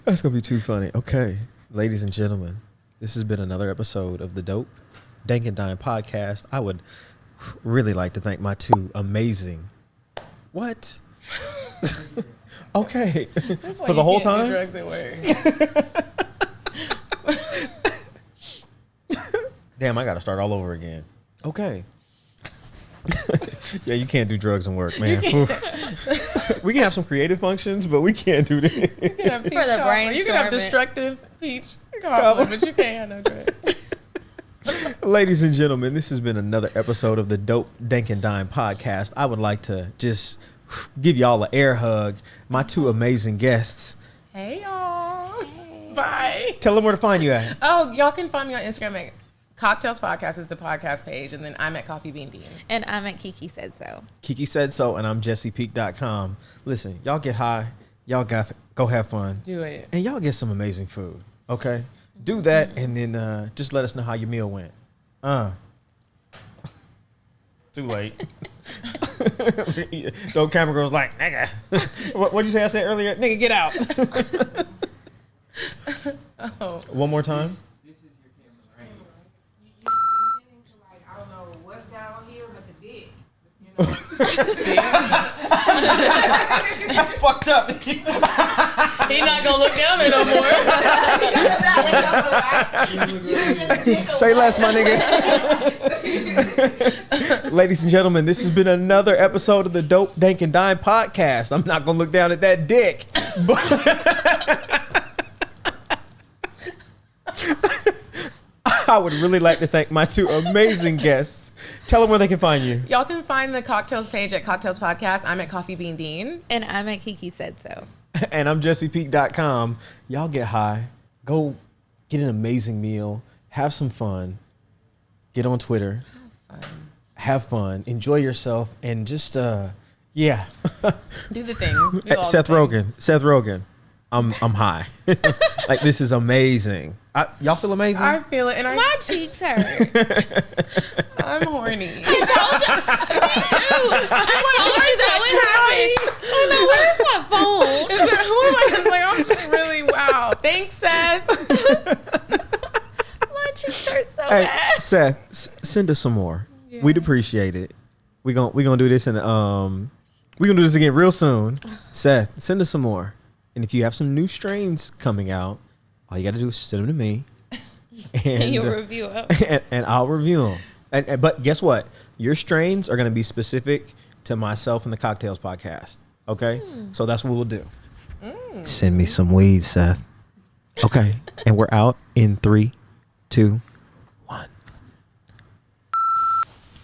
That's gonna be too funny. Okay, ladies and gentlemen, this has been another episode of the Dope Dank and Dine podcast. I would really like to thank my two amazing. What? Okay. That's why For the you whole can't do time? drugs at work. Damn, I got to start all over again. Okay. Yeah, you can't do drugs and work, man. We can have some creative functions, but we can't do this. You can have peach For the cobbler. You can have brainstorming. destructive peach cobbler, but you can't have no drugs. Ladies and gentlemen, this has been another episode of the Dope Dank and Dime podcast. I would like to just give y'all an air hug. My two amazing guests. Hey, y'all. Bye. Tell them where to find you at. Oh, y'all can find me on Instagram at Cocktails Podcast is the podcast page, and then I'm at Coffee Bean Dean. And I'm at Kiki Said So. Kiki Said So, and I'm JessePeak.com. Listen, y'all get high. Y'all go have fun. Do it. And y'all get some amazing food, okay? Do that, and then just let us know how your meal went. Too late. Dope camera girl's like, nigga. What'd you say I said earlier? Nigga, get out. Oh. One more time. You're intending to, like, I don't know what's down here, but the dick. You know? That's fucked up. He not gonna look down there no more. Say less, my nigga. Ladies and gentlemen, this has been another episode of the Dope Dank and Dime podcast. I'm not gonna look down at that dick, but I would really like to thank my two amazing guests. Tell them where they can find you. Y'all can find the Cocktails page at Cocktails Podcast. I'm at Coffee Bean Dean. And I'm at Kiki Said So. And I'm JessePeak.com. Y'all get high. Go get an amazing meal. Have some fun. Get on Twitter. Have fun. Enjoy yourself. And just, yeah. Do the things. Do all Seth the things. Rogen. Seth Rogen. I'm high. Like, this is amazing. Y'all feel amazing? I feel it, and My cheeks hurt. I'm horny. I told you that would happen. I know, where's my phone? Is there, who am I? Like, I'm just really wow. Thanks, Seth. My cheeks hurt so Hey, bad. Seth, send us some more. Yeah. We'd appreciate it. We gonna do this we gonna do this again real soon. Seth, send us some more. And if you have some new strains coming out, all you got to do is send them to me, And you'll review them. and I'll review them. But guess what? Your strains are going to be specific to myself and the Cocktails podcast. Okay, so that's what we'll do. Send me some weed, Seth. Okay, and we're out in 3, 2, 1.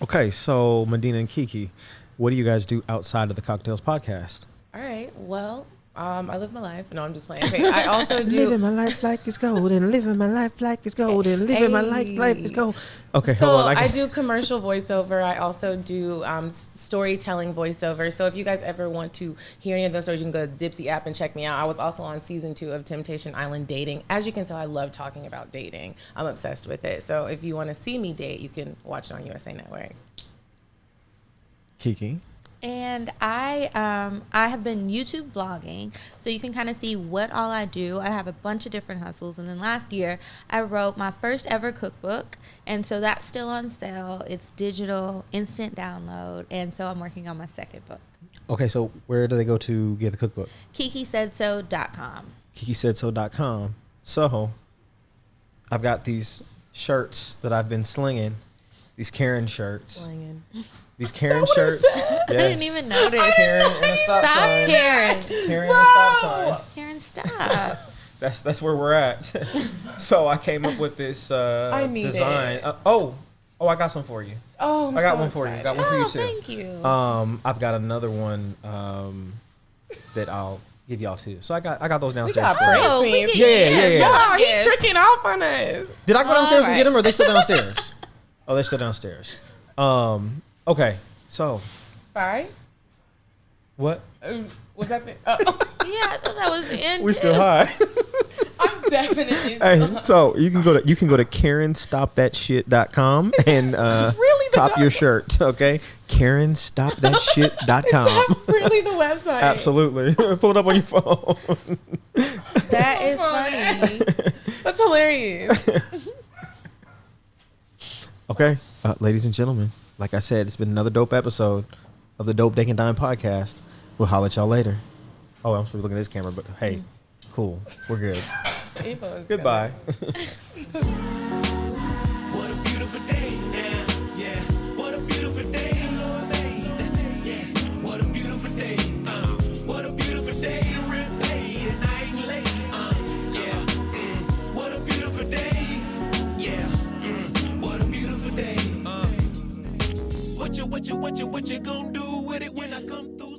Okay, so Medina and Kiki, what do you guys do outside of the Cocktails podcast? All right. Well, I live my life. No, I'm just playing. Okay, I also do. Living my life like it's golden. Living my life like it's golden. Living my life is gold. Okay, So hold on. I do commercial voiceover. I also do storytelling voiceover. So if you guys ever want to hear any of those stories, you can go to the Dipsy app and check me out. I was also on season 2 of Temptation Island Dating. As you can tell, I love talking about dating. I'm obsessed with it. So if you want to see me date, you can watch it on USA Network. Kiki. And I have been YouTube vlogging, so you can kind of see what all I do. I have a bunch of different hustles, and then last year I wrote my first ever cookbook, and so that's still on sale. It's digital, instant download, and so I'm working on my second book. Okay, so where do they go to get the cookbook? KikiSaidSo.com. KikiSaidSo.com. So, I've got these shirts that I've been slinging. These Karen shirts. Slanging. These Karen shirts. Yes. I didn't even notice. Karen and a stop Stop, sign. Karen. Karen and a stop sign. Karen, stop. That's where we're at. So I came up with this I need design. it. Oh, I got some for you. Oh, I'm I got so one for you. excited. Got one for you Oh, too. thank you. I've got another one that I'll give y'all too. So I got those We downstairs. got for you. Oh, we Prince. can- Yeah. Oh, he Yes. tricking off on us. Did I go downstairs and Alright. get them, or are they still downstairs? Oh, they're still downstairs. Okay. So Bye. what? Was that the? Yeah, I thought that was the end. We still too. high. I'm definitely. Hey, so you can go to KarenStopThatShit.com and really the cop your dot- shirt. Okay, KarenStopThatShit.com. Really, the website. Absolutely. Pull it up on your phone. That is Come on. funny. That's hilarious. Okay, ladies and gentlemen, like I said, it's been another dope episode of the Dope Dank and Dime podcast. We'll holler at y'all later. Oh, I'm supposed to be looking at this camera, but hey, cool. We're good. Goodbye. What a beautiful day, yeah. What a beautiful day, yeah. What a beautiful day, what a beautiful day. Rent paid and I ain't late, yeah. What a beautiful day, yeah. What a beautiful day. What you gonna do with it when I come through?